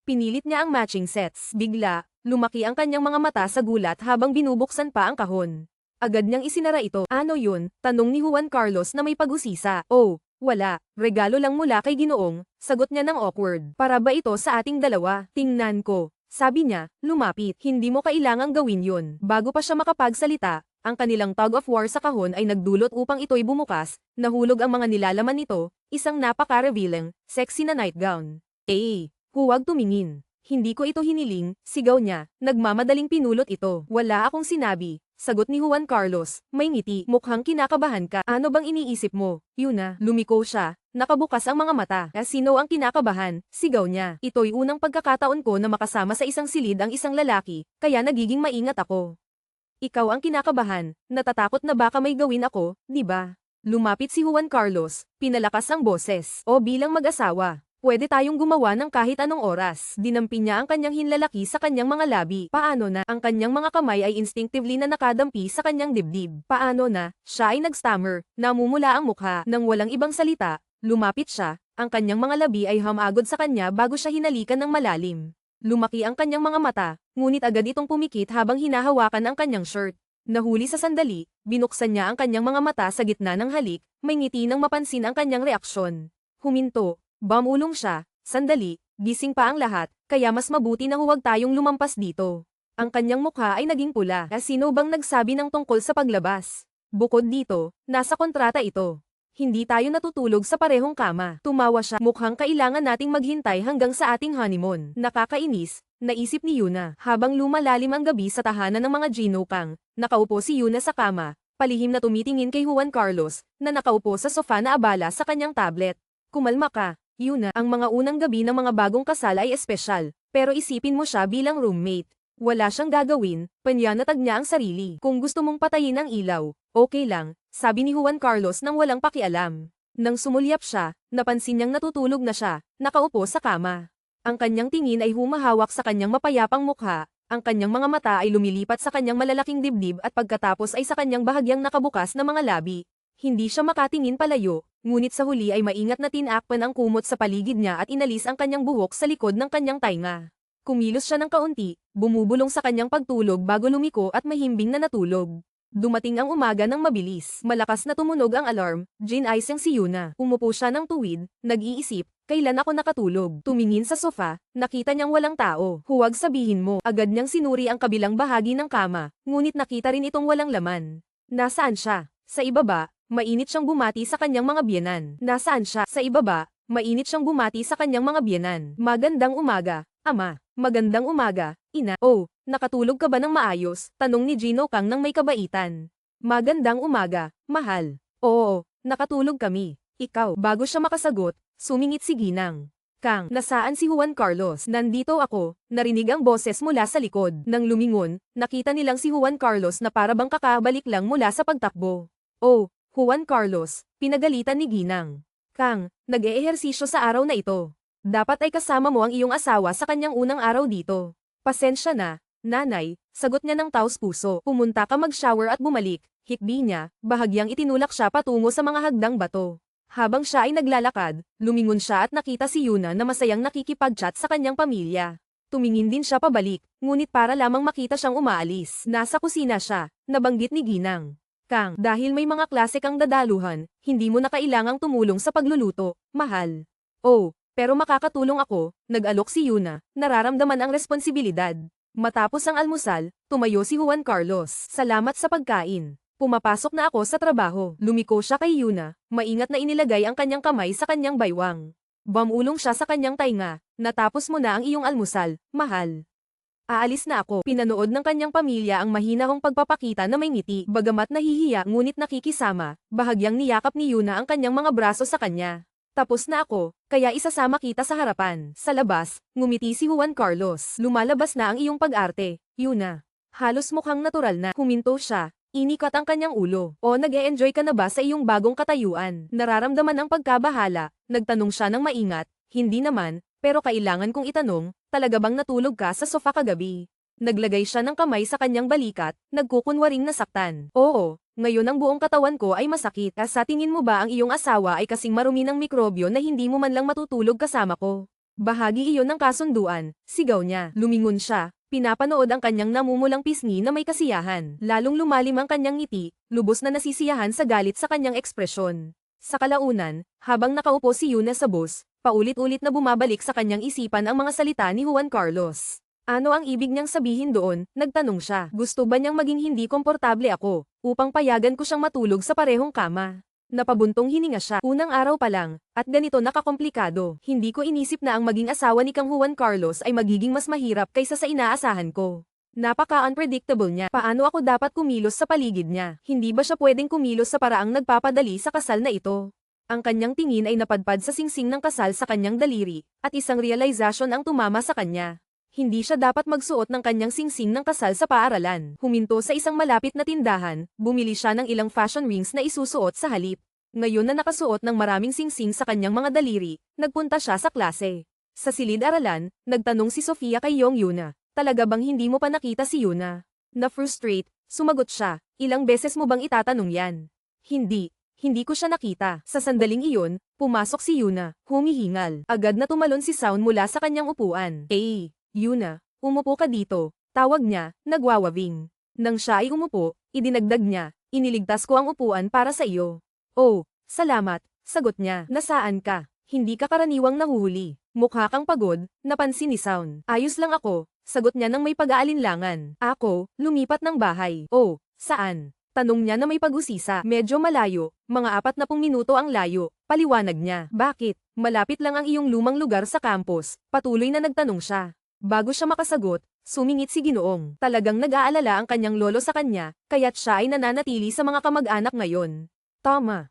Pinilit niya ang matching sets. Bigla, lumaki ang kanyang mga mata sa gulat habang binubuksan pa ang kahon. Agad niyang isinara ito. Ano yun? Tanong ni Juan Carlos na may pag-usisa. Oh, wala. Regalo lang mula kay Ginoong, sagot niya ng awkward. Para ba ito sa ating dalawa? Tingnan ko. Sabi niya, lumapit. Hindi mo kailangang gawin yun. Bago pa siya makapagsalita, ang kanilang tug of war sa kahon ay nagdulot upang ito'y bumukas, nahulog ang mga nilalaman nito, isang napaka-revealing, sexy na nightgown. Huwag tumingin. Hindi ko ito hiniling, sigaw niya, nagmamadaling pinulot ito. Wala akong sinabi, sagot ni Juan Carlos, may ngiti, mukhang kinakabahan ka. Ano bang iniisip mo? Yuna, lumiko siya, nakabukas ang mga mata. Sino ang kinakabahan? Sigaw niya. Ito'y unang pagkakataon ko na makasama sa isang silid ang isang lalaki, kaya nagiging maingat ako. Ikaw ang kinakabahan, natatakot na baka may gawin ako, di ba? Lumapit si Juan Carlos, pinalakas ang boses. O bilang mag-asawa, pwede tayong gumawa ng kahit anong oras. Dinampi niya ang kanyang hinlalaki sa kanyang mga labi. Paano na? Ang kanyang mga kamay ay instinctively na nakadampi sa kanyang dibdib. Paano na? Siya ay nag-stammer, namumula ang mukha. Nang walang ibang salita, lumapit siya, ang kanyang mga labi ay hamagod sa kanya bago siya hinalikan ng malalim. Lumaki ang kanyang mga mata, ngunit agad itong pumikit habang hinahawakan ang kanyang shirt. Nahuli sa sandali, binuksan niya ang kanyang mga mata sa gitna ng halik, may ngiti nang mapansin ang kanyang reaksyon. Huminto, bumulong siya, sandali, gising pa ang lahat, kaya mas mabuti na huwag tayong lumampas dito. Ang kanyang mukha ay naging pula. Sino bang nagsabi ng tungkol sa paglabas? Bukod dito, nasa kontrata ito. Hindi tayo natutulog sa parehong kama. Tumawa siya. Mukhang kailangan nating maghintay hanggang sa ating honeymoon. Nakakainis, naisip ni Yuna. Habang lumalalim ang gabi sa tahanan ng mga Ginokang, nakaupo si Yuna sa kama, palihim na tumitingin kay Juan Carlos, na nakaupo sa sofa na abala sa kanyang tablet. Kumalma ka, Yuna. Ang mga unang gabi ng mga bagong kasal ay espesyal, pero isipin mo siya bilang roommate. Wala siyang gagawin, panyanatag niya ang sarili. Kung gusto mong patayin ang ilaw, okay lang, sabi ni Juan Carlos nang walang pakialam. Nang sumulyap siya, napansin niyang natutulog na siya, nakaupo sa kama. Ang kanyang tingin ay humahawak sa kanyang mapayapang mukha, ang kanyang mga mata ay lumilipat sa kanyang malalaking dibdib at pagkatapos ay sa kanyang bahagyang nakabukas na mga labi. Hindi siya makatingin palayo, ngunit sa huli ay maingat na tinakpan ang kumot sa paligid niya at inalis ang kanyang buhok sa likod ng kanyang tainga. Kumilos siya ng kaunti, bumubulong sa kanyang pagtulog bago lumiko at mahimbing na natulog. Dumating ang umaga ng mabilis. Malakas na tumunog ang alarm, gin-eyes si Yuna. Umupo siya ng tuwid, nag-iisip, kailan ako nakatulog. Tumingin sa sofa, nakita niyang walang tao. Huwag sabihin mo. Agad niyang sinuri ang kabilang bahagi ng kama, ngunit nakita rin itong walang laman. Nasaan siya? Sa ibaba, mainit siyang bumati sa kanyang mga biyenan. Nasaan siya? Sa ibaba, mainit siyang bumati sa kanyang mga biyenan. Magandang umaga, Ama. Magandang umaga, Ina. Oh, nakatulog ka ba ng maayos? Tanong ni Ginokang nang may kabaitan. Magandang umaga, mahal. Oo, Nakatulog kami. Ikaw, bago siya makasagot, sumingit si Ginang. Kang, nasaan si Juan Carlos? Nandito ako, narinig ang boses mula sa likod. Nang lumingon, nakita nilang si Juan Carlos na para bang kakabalik lang mula sa pagtakbo. Oh, Juan Carlos, pinagalitan ni Ginang. Kang, nag-eehersisyo sa araw na ito. Dapat ay kasama mo ang iyong asawa sa kanyang unang araw dito. Pasensya na, nanay, sagot niya ng taos-puso. Pumunta ka mag-shower at bumalik. Hikbi niya, bahagyang itinulak siya patungo sa mga hagdang bato. Habang siya ay naglalakad, lumingon siya at nakita si Yuna na masayang nakikipag-chat sa kanyang pamilya. Tumingin din siya pabalik, ngunit para lamang makita siyang umaalis. Nasa kusina siya, nabanggit ni Ginang. Kang, dahil may mga klase kang dadaluhan, hindi mo na kailangang tumulong sa pagluluto, mahal. Oh, pero makakatulong ako, nag-alok si Yuna, nararamdaman ang responsibilidad. Matapos ang almusal, tumayo si Juan Carlos. Salamat sa pagkain. Pumapasok na ako sa trabaho. Lumiko siya kay Yuna, maingat na inilagay ang kanyang kamay sa kanyang baywang. Bumulong siya sa kanyang tainga, natapos mo na ang iyong almusal, mahal. Aalis na ako. Pinanood ng kanyang pamilya ang mahinahong pagpapakita na may ngiti, bagamat nahihiya ngunit nakikisama, bahagyang niyakap ni Yuna ang kanyang mga braso sa kanya. Tapos na ako, kaya isasama kita sa harapan. Sa labas, ngumiti si Juan Carlos. Lumalabas na ang iyong pag-arte, Yuna. Halos mukhang natural na. Huminto siya. Inikat ang kanyang ulo. O nag-e-enjoy ka na ba sa iyong bagong katayuan? Nararamdaman ang pagkabahala. Nagtanong siya ng maingat. Hindi naman, pero kailangan kong itanong, talaga bang natulog ka sa sofa kagabi? Naglagay siya ng kamay sa kanyang balikat, nagkukunwaring nasaktan. Oo, ngayon ang buong katawan ko ay masakit. Sa tingin mo ba ang iyong asawa ay kasing marumi ng mikrobyo na hindi mo man lang matutulog kasama ko? Bahagi iyon ng kasunduan, sigaw niya. Lumingon siya. Pinapanood ang kanyang namumulang pisngi na may kasiyahan. Lalong lumalim ang kanyang ngiti, lubos na nasisiyahan sa galit sa kanyang ekspresyon. Sa kalaunan, habang nakaupo si Yuna sa bus, paulit-ulit na bumabalik sa kanyang isipan ang mga salita ni Juan Carlos. Ano ang ibig niyang sabihin doon? Nagtanong siya. Gusto ba niyang maging hindi komportable ako, upang payagan ko siyang matulog sa parehong kama? Napabuntong hininga siya. Unang araw pa lang, at ganito nakakomplikado. Hindi ko inisip na ang maging asawa ni Kang Juan Carlos ay magiging mas mahirap kaysa sa inaasahan ko. Napaka-unpredictable niya. Paano ako dapat kumilos sa paligid niya? Hindi ba siya pwedeng kumilos sa paraang nagpapadali sa kasal na ito? Ang kanyang tingin ay napadpad sa singsing ng kasal sa kanyang daliri, at isang realization ang tumama sa kanya. Hindi siya dapat magsuot ng kanyang singsing ng kasal sa paaralan. Huminto sa isang malapit na tindahan, bumili siya ng ilang fashion rings na isusuot sa halip. Ngayon na nakasuot ng maraming singsing sa kanyang mga daliri, nagpunta siya sa klase. Sa silid-aralan, nagtanong si Sofia kay Yuna, talaga bang hindi mo pa nakita si Yuna? Na-frustrate, sumagot siya, ilang beses mo bang itatanong yan? Hindi ko siya nakita. Sa sandaling iyon, pumasok si Yuna, humihingal. Agad na tumalon si Sound mula sa kanyang upuan. Yuna, umupo ka dito, tawag niya, nagwawawing. Nang siya ay umupo, idinagdag niya, iniligtas ko ang upuan para sa iyo. Oh, salamat, sagot niya. Nasaan ka? Hindi ka karaniwang nahuhuli. Mukha kang pagod, napansin ni Sound. Ayos lang ako, sagot niya nang may pag-aalinlangan. Ako, lumipat ng bahay. Oh, saan? Tanong niya na may pag-usisa. Medyo malayo, mga 40 minuto ang layo, paliwanag niya. Bakit? Malapit lang ang iyong lumang lugar sa campus, patuloy na nagtanong siya. Bago siya makasagot, sumingit si Ginoong. Talagang nag-aalala ang kanyang lolo sa kanya, kaya't siya ay nananatili sa mga kamag-anak ngayon. Tama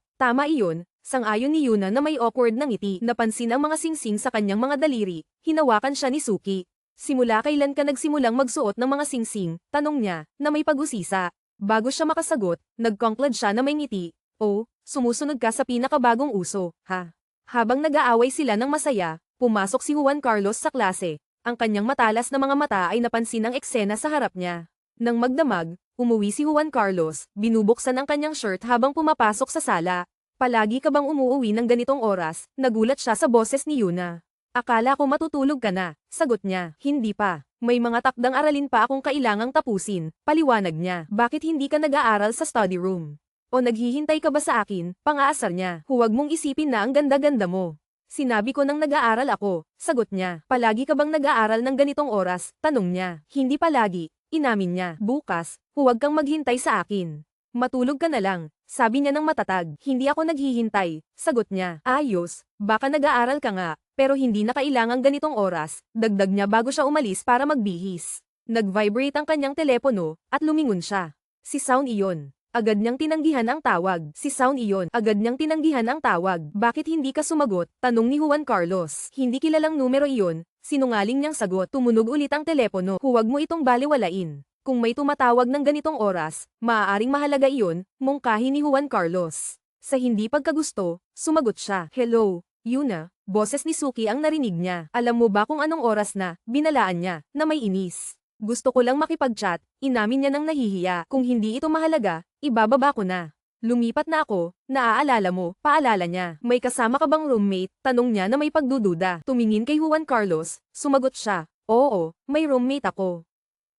iyon, sang-ayon ni Yuna na may awkward na ngiti. Napansin ang mga singsing sa kanyang mga daliri, hinawakan siya ni Suki. Simula kailan ka nagsimulang magsuot ng mga singsing? Tanong niya, na may pag-usisa. Bago siya makasagot, nagkonklad siya na may ngiti. Oh, sumusunod ka sa pinakabagong uso, ha? Habang nag-aaway sila ng masaya, pumasok si Juan Carlos sa klase. Ang kanyang matalas na mga mata ay napansin ang eksena sa harap niya. Nang magdamag, umuwi si Juan Carlos, binubuksan ang kanyang shirt habang pumapasok sa sala. Palagi ka bang umuuwi ng ganitong oras? Nagulat siya sa boses ni Yuna. Akala ko matutulog ka na, sagot niya. Hindi pa. May mga takdang aralin pa akong kailangang tapusin, paliwanag niya. Bakit hindi ka nag-aaral sa study room? O naghihintay ka ba sa akin? Pang-aasar niya. Huwag mong isipin na ang ganda-ganda mo. Sinabi ko nang nag-aaral ako, sagot niya. Palagi ka bang nag-aaral ng ganitong oras? Tanong niya. Hindi palagi, inamin niya. Bukas, huwag kang maghintay sa akin. Matulog ka na lang, sabi niya ng matatag. Hindi ako naghihintay, sagot niya. Ayos, baka nag-aaral ka nga, pero hindi na kailangang ganitong oras, dagdag niya bago siya umalis para magbihis. Nag-vibrate ang kanyang telepono, at lumingon siya. Si Sound iyon. Agad niyang tinanggihan ang tawag. Si Sound iyon. Agad niyang tinanggihan ang tawag. Bakit hindi ka sumagot? Tanong ni Juan Carlos. Hindi kilalang numero iyon. Sinungaling niyang sagot. Tumunog ulit ang telepono. Huwag mo itong baliwalain. Kung may tumatawag ng ganitong oras, maaaring mahalaga iyon, mungkahi ni Juan Carlos. Sa hindi pagkagusto, sumagot siya. Hello, Yuna. Boses ni Suki ang narinig niya. Alam mo ba kung anong oras na? Binalaan niya, na may inis. Gusto ko lang makipag-chat, inamin niya nang nahihiya. Kung hindi ito mahalaga, ibababa ko na. Lumipat na ako, naaalala mo, paalala niya. May kasama ka bang roommate? Tanong niya na may pagdududa. Tumingin kay Juan Carlos, sumagot siya. Oo, may roommate ako.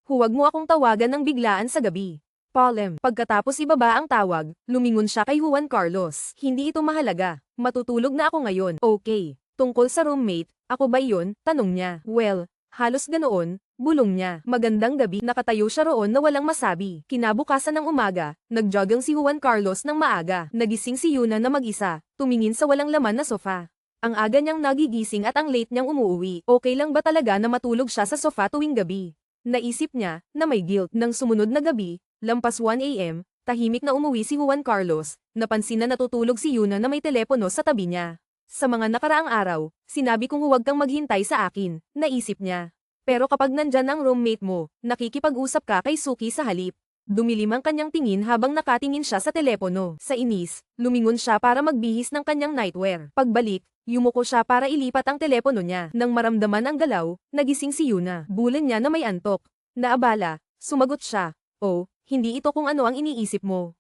Huwag mo akong tawagan ng biglaan sa gabi. Palem. Pagkatapos ibaba ang tawag, lumingon siya kay Juan Carlos. Hindi ito mahalaga. Matutulog na ako ngayon. Okay. Tungkol sa roommate, ako ba iyon? Tanong niya. Well, halos ganoon, bulong niya. Magandang gabi. Nakatayo siya roon na walang masabi. Kinabukasan ng umaga, nagjogging si Juan Carlos ng maaga. Nagising si Yuna na mag-isa, tumingin sa walang laman na sofa. Ang aga niyang nagigising at ang late niyang umuuwi. Okay lang ba talaga na matulog siya sa sofa tuwing gabi? Naisip niya na may guilt. Nang sumunod na gabi, lampas 1 AM, tahimik na umuwi si Juan Carlos. Napansin na natutulog si Yuna na may telepono sa tabi niya. Sa mga nakaraang araw, sinabi kong huwag kang maghintay sa akin, naisip niya. Pero kapag nandyan ang roommate mo, nakikipag-usap ka kay Suki sa halip. Dumilim ang kanyang tingin habang nakatingin siya sa telepono. Sa inis, lumingon siya para magbihis ng kanyang nightwear. Pagbalik, yumuko siya para ilipat ang telepono niya. Nang maramdaman ang galaw, nagising si Yuna. Bulan niya na may antok. Naabala, sumagot siya. Oh, hindi ito kung ano ang iniisip mo.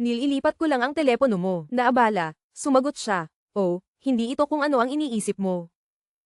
Nililipat ko lang ang telepono mo. Naabala, sumagot siya. Oh, hindi ito kung ano ang iniisip mo.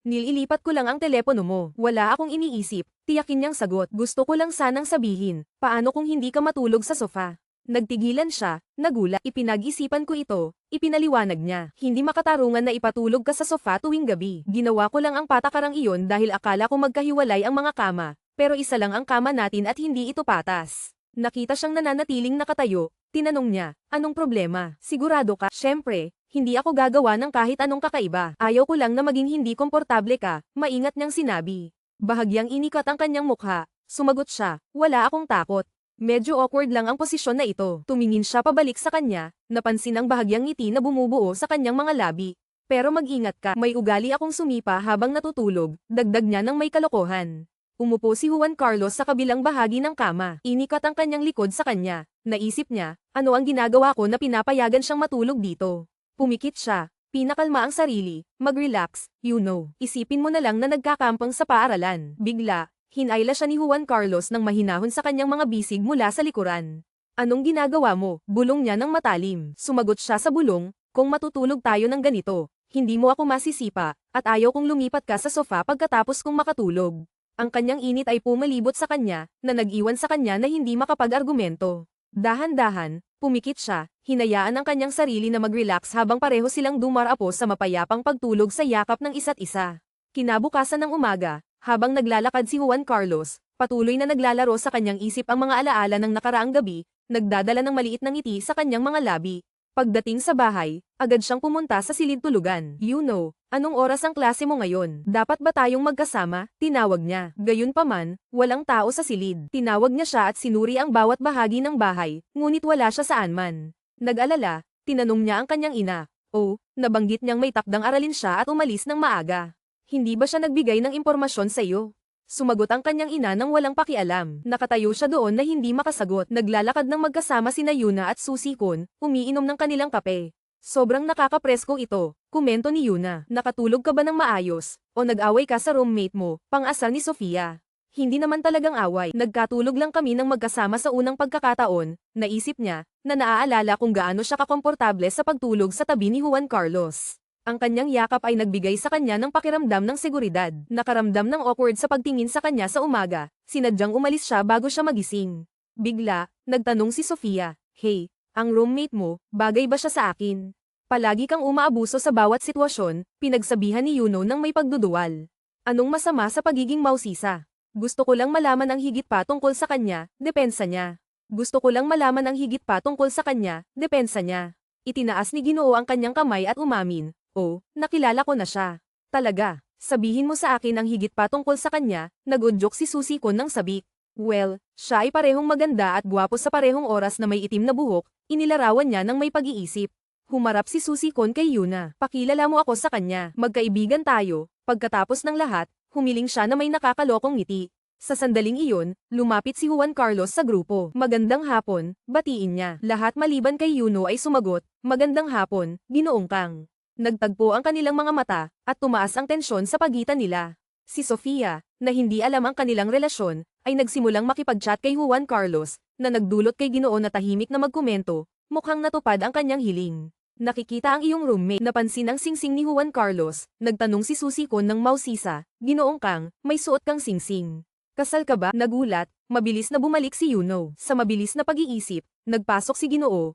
Nililipat ko lang ang telepono mo. Wala akong iniisip, tiyakin niyang sagot. Gusto ko lang sanang sabihin, paano kung hindi ka matulog sa sofa? Nagtigilan siya, nagulat. Ipinag-isipan ko ito, ipinaliwanag niya. Hindi makatarungan na ipatulog ka sa sofa tuwing gabi. Ginawa ko lang ang patakarang iyon dahil akala ko magkahiwalay ang mga kama, pero isa lang ang kama natin at hindi ito patas. Nakita siyang nananatiling nakatayo, tinanong niya, anong problema? Sigurado ka? Siyempre, hindi ako gagawa ng kahit anong kakaiba. Ayaw ko lang na maging hindi komportable ka, maingat niyang sinabi. Bahagyang inikat ang kanyang mukha, sumagot siya, wala akong takot. Medyo awkward lang ang posisyon na ito. Tumingin siya pabalik sa kanya, napansin ang bahagyang ngiti na bumubuo sa kanyang mga labi. Pero mag-ingat ka, may ugali akong sumipa habang natutulog, dagdag niya ng may kalokohan. Umupo si Juan Carlos sa kabilang bahagi ng kama. Inikat ang kanyang likod sa kanya. Naisip niya, ano ang ginagawa ko na pinapayagan siyang matulog dito? Pumikit siya, pinakalma ang sarili, mag-relax, you know. Isipin mo na lang na nagkakampang sa paaralan. Bigla, hinayla siya ni Juan Carlos nang mahinahon sa kanyang mga bisig mula sa likuran. Anong ginagawa mo? Bulong niya ng matalim. Sumagot siya sa bulong, kung matutulog tayo ng ganito, hindi mo ako masisipa, at ayaw kong lumipat ka sa sofa pagkatapos kong makatulog. Ang kanyang init ay pumalibot sa kanya, na nag-iwan sa kanya na hindi makapag-argumento. Dahan-dahan, pumikit siya, hinayaan ang kanyang sarili na mag-relax habang pareho silang dumarapo sa mapayapang pagtulog sa yakap ng isa't isa. Kinabukasan ng umaga, habang naglalakad si Juan Carlos, patuloy na naglalaro sa kanyang isip ang mga alaala ng nakaraang gabi, nagdadala ng maliit na ngiti sa kanyang mga labi. Pagdating sa bahay, agad siyang pumunta sa silid tulugan. You know, anong oras ang klase mo ngayon? Dapat ba tayong magkasama? Tinawag niya. Gayunpaman, walang tao sa silid. Tinawag niya siya at sinuri ang bawat bahagi ng bahay, ngunit wala siya saan man. Nag-alala, tinanong niya ang kanyang ina. Oh, nabanggit niyang may takdang aralin siya at umalis ng maaga. Hindi ba siya nagbigay ng impormasyon sa iyo? Sumagot ang kanyang ina nang walang pakialam. Nakatayo siya doon na hindi makasagot. Naglalakad ng magkasama sina Yuna at Susikon, umiinom ng kanilang kape. Sobrang nakakapresko ito, komento ni Yuna. Nakatulog ka ba ng maayos? O nag-away ka sa roommate mo? Pang-asar ni Sofia. Hindi naman talagang away. Nagkatulog lang kami ng magkasama sa unang pagkakataon. Naisip niya, na naaalala kung gaano siya kakomportable sa pagtulog sa tabi ni Juan Carlos. Ang kanyang yakap ay nagbigay sa kanya ng pakiramdam ng seguridad. Nakaramdam ng awkward sa pagtingin sa kanya sa umaga, sinadyang umalis siya bago siya magising. Bigla, nagtanong si Sofia, hey, ang roommate mo, bagay ba siya sa akin? Palagi kang umaabuso sa bawat sitwasyon, pinagsabihan ni Yuno ng may pagduduwal. Anong masama sa pagiging mausisa? Gusto ko lang malaman ang higit pa tungkol sa kanya, depensa niya. Gusto ko lang malaman ang higit pa tungkol sa kanya, depensa niya. Itinaas ni Ginoo ang kanyang kamay at umamin. Oh, nakilala ko na siya. Talaga, sabihin mo sa akin ang higit pa tungkol sa kanya, nag-udyok si Susikon ng sabik. Well, siya ay parehong maganda at gwapo sa parehong oras na may itim na buhok, inilarawan niya ng may pag-iisip. Humarap si Susie Kon kay Yuna. Pakilala mo ako sa kanya. Magkaibigan tayo. Pagkatapos ng lahat, humiling siya na may nakakalokong ngiti. Sa sandaling iyon, lumapit si Juan Carlos sa grupo. Magandang hapon, batiin niya. Lahat maliban kay Yuno ay sumagot, magandang hapon, Ginoong Kang. Nagtagpo ang kanilang mga mata, at tumaas ang tensyon sa pagitan nila. Si Sofia, na hindi alam ang kanilang relasyon, ay nagsimulang makipag-chat kay Juan Carlos, na nagdulot kay Ginoo na tahimik na magkomento, mukhang natupad ang kanyang hiling. Nakikita ang iyong roommate, napansin ang singsing ni Juan Carlos, nagtanong si Susie Kon ng mausisa, Ginoong Kang, may suot kang singsing. Kasal ka ba? Nagulat, mabilis na bumalik si Yuno. Sa mabilis na pag-iisip, nagpasok si Ginoo,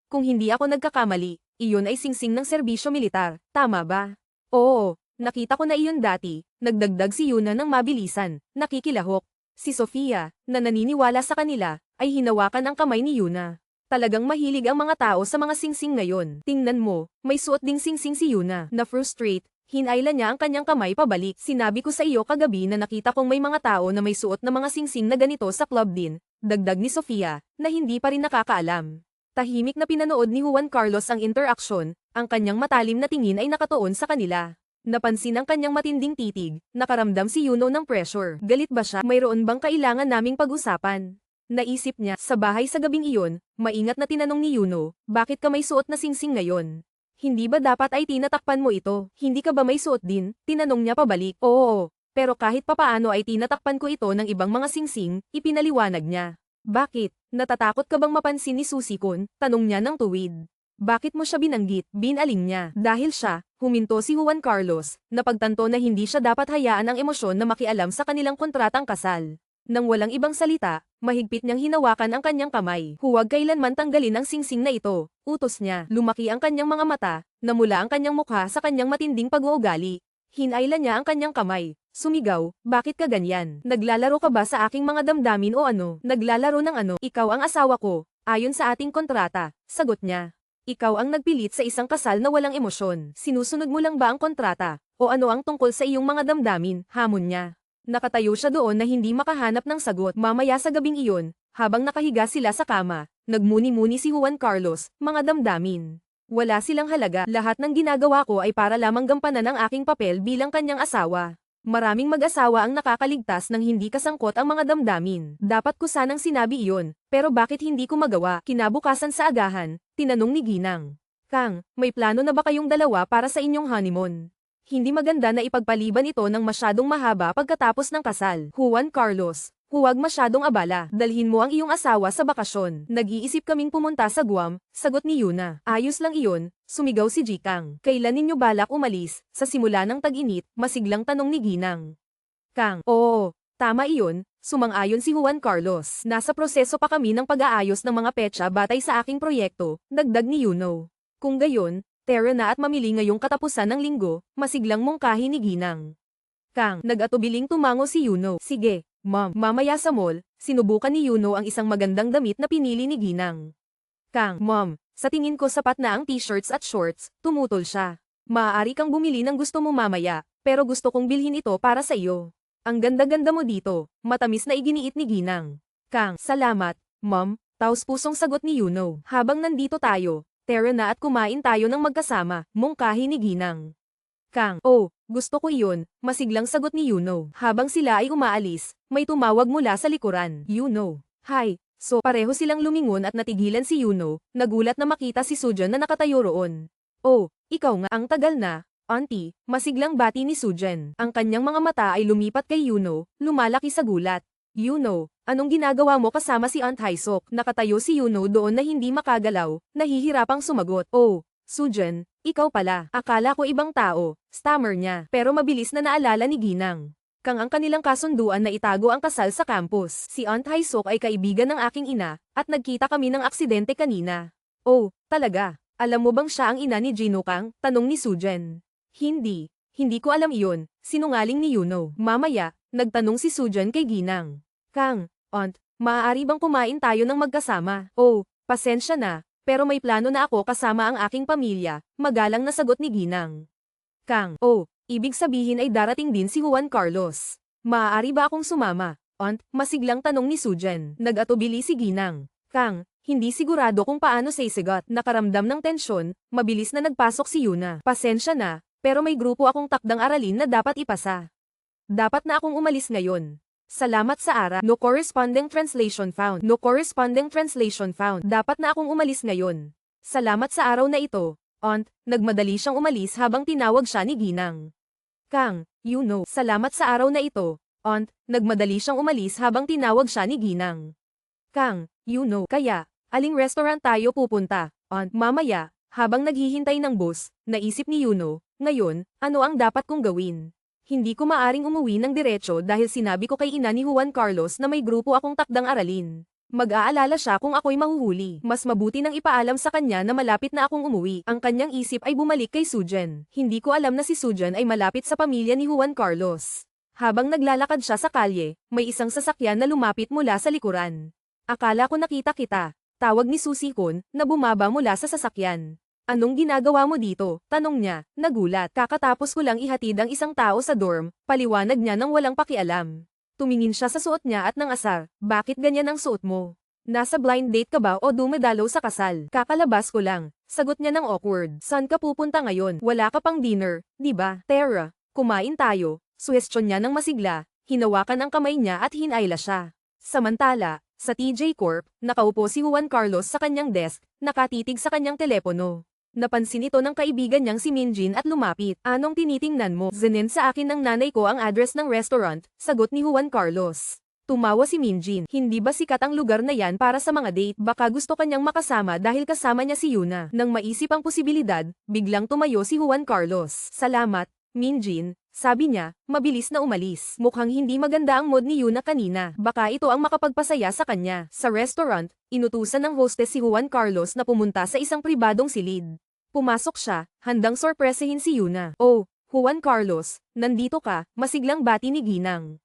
kung hindi ako nagkakamali, iyon ay singsing ng serbisyo militar, tama ba? Oo, nakita ko na iyon dati, nagdagdag si Yuna ng mabilisan, nakikilahok. Si Sofia, na naniniwala sa kanila, ay hinawakan ang kamay ni Yuna. Talagang mahilig ang mga tao sa mga singsing ngayon. Tingnan mo, may suot ding singsing si Yuna. Na-frustrate, hinayla niya ang kanyang kamay pabalik. Sinabi ko sa iyo kagabi na nakita kong may mga tao na may suot na mga singsing na ganito sa club din, dagdag ni Sofia, na hindi pa rin nakakaalam. Tahimik na pinanood ni Juan Carlos ang interaksyon, ang kanyang matalim na tingin ay nakatuon sa kanila. Napansin ang kanyang matinding titig, nakaramdam si Yuno ng pressure. Galit ba siya? Mayroon bang kailangan naming pag-usapan? Naisip niya, sa bahay sa gabing iyon, maingat na tinanong ni Yuno, bakit ka may suot na singsing ngayon? Hindi ba dapat ay tinatakpan mo ito? Hindi ka ba may suot din? Tinanong niya pabalik. Oo, pero kahit papaano ay tinatakpan ko ito ng ibang mga singsing, ipinaliwanag niya. Bakit? Natatakot ka bang mapansin ni Susie Kon? Tanong niya ng tuwid. Bakit mo siya binanggit? Binaling niya. Dahil siya, huminto si Juan Carlos, napagtanto na hindi siya dapat hayaan ang emosyon na makialam sa kanilang kontratang kasal. Nang walang ibang salita, mahigpit niyang hinawakan ang kanyang kamay. Huwag kailanman tanggalin ang singsing na ito. Utos niya. Lumaki ang kanyang mga mata, namula ang kanyang mukha sa kanyang matinding pag-uugali. Hinayla niya ang kanyang kamay. Sumigaw, bakit ka ganyan? Naglalaro ka ba sa aking mga damdamin o ano? Naglalaro ng ano? Ikaw ang asawa ko, ayon sa ating kontrata, sagot niya. Ikaw ang nagpilit sa isang kasal na walang emosyon. Sinusunod mo lang ba ang kontrata? O ano ang tungkol sa iyong mga damdamin? Hamon niya. Nakatayo siya doon na hindi makahanap ng sagot. Mamaya sa gabing iyon, habang nakahiga sila sa kama, nagmuni-muni si Juan Carlos, mga damdamin. Wala silang halaga. Lahat ng ginagawa ko ay para lamang gampanan ang aking papel bilang kanyang asawa. Maraming mag-asawa ang nakakaligtas ng hindi kasangkot ang mga damdamin. Dapat ko sanang sinabi iyon, pero bakit hindi ko magawa? Kinabukasan sa agahan, tinanong ni Ginang. Kang, may plano na ba kayong dalawa para sa inyong honeymoon? Hindi maganda na ipagpaliban ito ng masyadong mahaba pagkatapos ng kasal. Juan Carlos, huwag masyadong abala. Dalhin mo ang iyong asawa sa bakasyon. Nag-iisip kaming pumunta sa Guam, sagot ni Yuna. Ayos lang iyon, sumigaw si Jikang. Kailan ninyo balak umalis? Sa simula ng tag-init, masiglang tanong ni Ginang. Kang, oo, tama iyon, sumang-ayon si Juan Carlos. Nasa proseso pa kami ng pag-aayos ng mga petsa batay sa aking proyekto, dagdag ni Yuno. Kung gayon, tara na at mamili ngayong katapusan ng linggo, masiglang mungkahi ni Ginang. Kang, nag-atubiling tumango si Yuno. Sige, ma'am. Mamaya sa mall, sinubukan ni Yuno ang isang magandang damit na pinili ni Ginang. Kang, ma'am, sa tingin ko sapat na ang t-shirts at shorts, tumutol siya. Maaari kang bumili ng gusto mo mamaya, pero gusto kong bilhin ito para sa iyo. Ang ganda-ganda mo dito, matamis na iginiit ni Ginang. Kang, salamat, ma'am, taos-pusong sagot ni Yuno. Habang nandito tayo, tara na at kumain tayo ng magkasama, mungkahi ni Ginang. Kang, gusto ko iyon, masiglang sagot ni Yuno. Habang sila ay umaalis, may tumawag mula sa likuran. Yuno. Hi. So pareho silang lumingon at natigilan si Yuno, nagulat na makita si Sujan na nakatayo roon. Oh, ikaw nga, ang tagal na. Auntie, masiglang bati ni Sujan. Ang kanyang mga mata ay lumipat kay Yuno, lumalaki sa gulat. Yuno, anong ginagawa mo kasama si Aunt Haisok? Nakatayo si Yuno doon na hindi makagalaw, nahihirapang sumagot. Oh, Sujan, ikaw pala. Akala ko ibang tao, stammer niya. Pero mabilis na naalala ni Ginang. Kang ang kanilang kasunduan na itago ang kasal sa campus. Si Aunt Haisok ay kaibigan ng aking ina, at nagkita kami ng aksidente kanina. Oh, talaga? Alam mo bang siya ang ina ni Gino Kang? Tanong ni Sujan. Hindi ko alam iyon, sinungaling ni Yuno. Mamaya, nagtanong si Sujan kay Ginang. Kang, Aunt, maaari bang kumain tayo ng magkasama? Oh, pasensya na, pero may plano na ako kasama ang aking pamilya, magalang na sagot ni Ginang. Kang, ibig sabihin ay darating din si Juan Carlos. Maaari ba akong sumama? Aunt, masiglang tanong ni Sujan. Nag-atubili si Ginang. Kang, hindi sigurado kung paano sisigot. Nakaramdam ng tensyon, mabilis na nagpasok si Yuna. Pasensya na, pero may grupo akong takdang aralin na dapat ipasa. Dapat na akong umalis ngayon. Salamat sa ara. No corresponding translation found. No corresponding translation found. Dapat na akong umalis ngayon. Salamat sa araw na ito. Aunt, nagmadali siyang umalis habang tinawag siya ni Ginang. Kang, you know. Salamat sa araw na ito. Aunt, nagmadali siyang umalis habang tinawag siya ni Ginang. Kang, you know. Kaya, aling restaurant tayo pupunta? Aunt, mamaya, habang naghihintay ng bus, naisip ni Yuno, ngayon, ano ang dapat kong gawin? Hindi ko maaring umuwi ng diretso dahil sinabi ko kay ina ni Juan Carlos na may grupo akong takdang aralin. Mag-aalala siya kung ako'y mahuhuli. Mas mabuti nang ipaalam sa kanya na malapit na akong umuwi. Ang kanyang isip ay bumalik kay Sujan. Hindi ko alam na si Sujan ay malapit sa pamilya ni Juan Carlos. Habang naglalakad siya sa kalye, may isang sasakyan na lumapit mula sa likuran. Akala ko nakita kita. Tawag ni Susikon, na bumaba mula sa sasakyan. Anong ginagawa mo dito? Tanong niya, nagulat. Kakatapos ko lang ihatid ang isang tao sa dorm, paliwanag niya nang walang pakialam. Tumingin siya sa suot niya at nangasar, bakit ganyan ang suot mo? Nasa blind date ka ba o dumedalo sa kasal? Kakalabas ko lang, sagot niya ng awkward. Saan ka pupunta ngayon? Wala ka pang dinner, di ba? Tara, kumain tayo. Suhestyon niya ng masigla, hinawakan ang kamay niya at hinayla siya. Samantala, sa TJ Corp, nakaupo si Juan Carlos sa kanyang desk, nakatitig sa kanyang telepono. Napansin ito ng kaibigan niyang si Minjin at lumapit. Anong tinitingnan mo? Zinend sa akin ng nanay ko ang address ng restaurant, sagot ni Juan Carlos. Tumawa si Minjin. Hindi ba sikat ang lugar na yan para sa mga date? Baka gusto kanyang makasama dahil kasama niya si Yuna. Nang maisip ang posibilidad, biglang tumayo si Juan Carlos. Salamat, Minjin, sabi niya, mabilis na umalis. Mukhang hindi maganda ang mood ni Yuna kanina. Baka ito ang makapagpasaya sa kanya. Sa restaurant, inutusan ng hostess si Juan Carlos na pumunta sa isang pribadong silid. Pumasok siya, handang sorpresahin si Yuna. Oh, Juan Carlos, nandito ka, masiglang bati ni Ginang.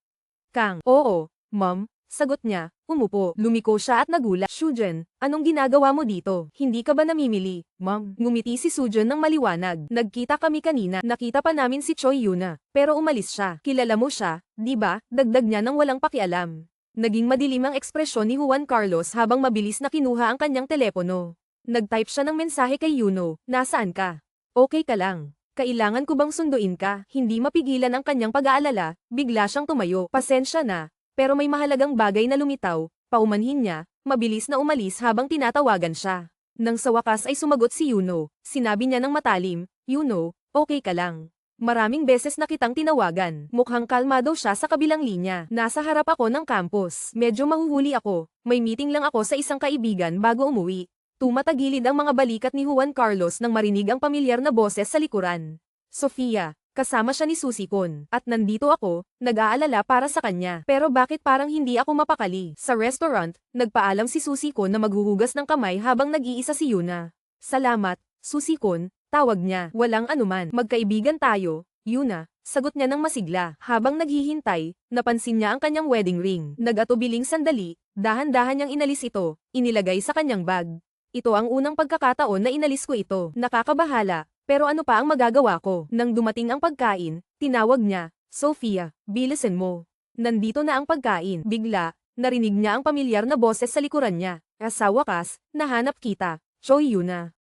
Kang, oo, ma'am, sagot niya, umupo. Lumiko siya at nagulat. Sujan, anong ginagawa mo dito? Hindi ka ba namimili, ma'am? Ngumiti si Sujan ng maliwanag. Nagkita kami kanina, nakita pa namin si Choi Yuna, pero umalis siya. Kilala mo siya, di ba? Dagdag niya ng walang pakialam. Naging madilim ang ekspresyon ni Juan Carlos habang mabilis na kinuha ang kanyang telepono. Nag-type siya ng mensahe kay Yuno, nasaan ka? Okay ka lang. Kailangan ko bang sunduin ka? Hindi mapigilan ang kanyang pag-aalala, bigla siyang tumayo. Pasensya na, pero may mahalagang bagay na lumitaw, paumanhin niya, mabilis na umalis habang tinatawagan siya. Nang sa wakas ay sumagot si Yuno, sinabi niya ng matalim, Yuno, okay ka lang. Maraming beses na kitang tinawagan. Mukhang kalmado siya sa kabilang linya. Nasa harap ako ng campus. Medyo mahuhuli ako. May meeting lang ako sa isang kaibigan bago umuwi. Tumatagilid ang mga balikat ni Juan Carlos nang marinig ang pamilyar na boses sa likuran. Sofia, kasama siya ni Susikon. At nandito ako, nag-aalala para sa kanya. Pero bakit parang hindi ako mapakali? Sa restaurant, nagpaalam si Susikon na maghuhugas ng kamay habang nag-iisa si Yuna. Salamat, Susikon, tawag niya. Walang anuman. Magkaibigan tayo, Yuna, sagot niya ng masigla. Habang naghihintay, napansin niya ang kanyang wedding ring. Nag-atubiling sandali, dahan-dahan niyang inalis ito, inilagay sa kanyang bag. Ito ang unang pagkakataon na inalis ko ito. Nakakabahala, pero ano pa ang magagawa ko? Nang dumating ang pagkain, tinawag niya, Sofia, bilisan mo. Nandito na ang pagkain. Bigla, narinig niya ang pamilyar na boses sa likuran niya. Sa wakas, nahanap kita, Choi Yuna.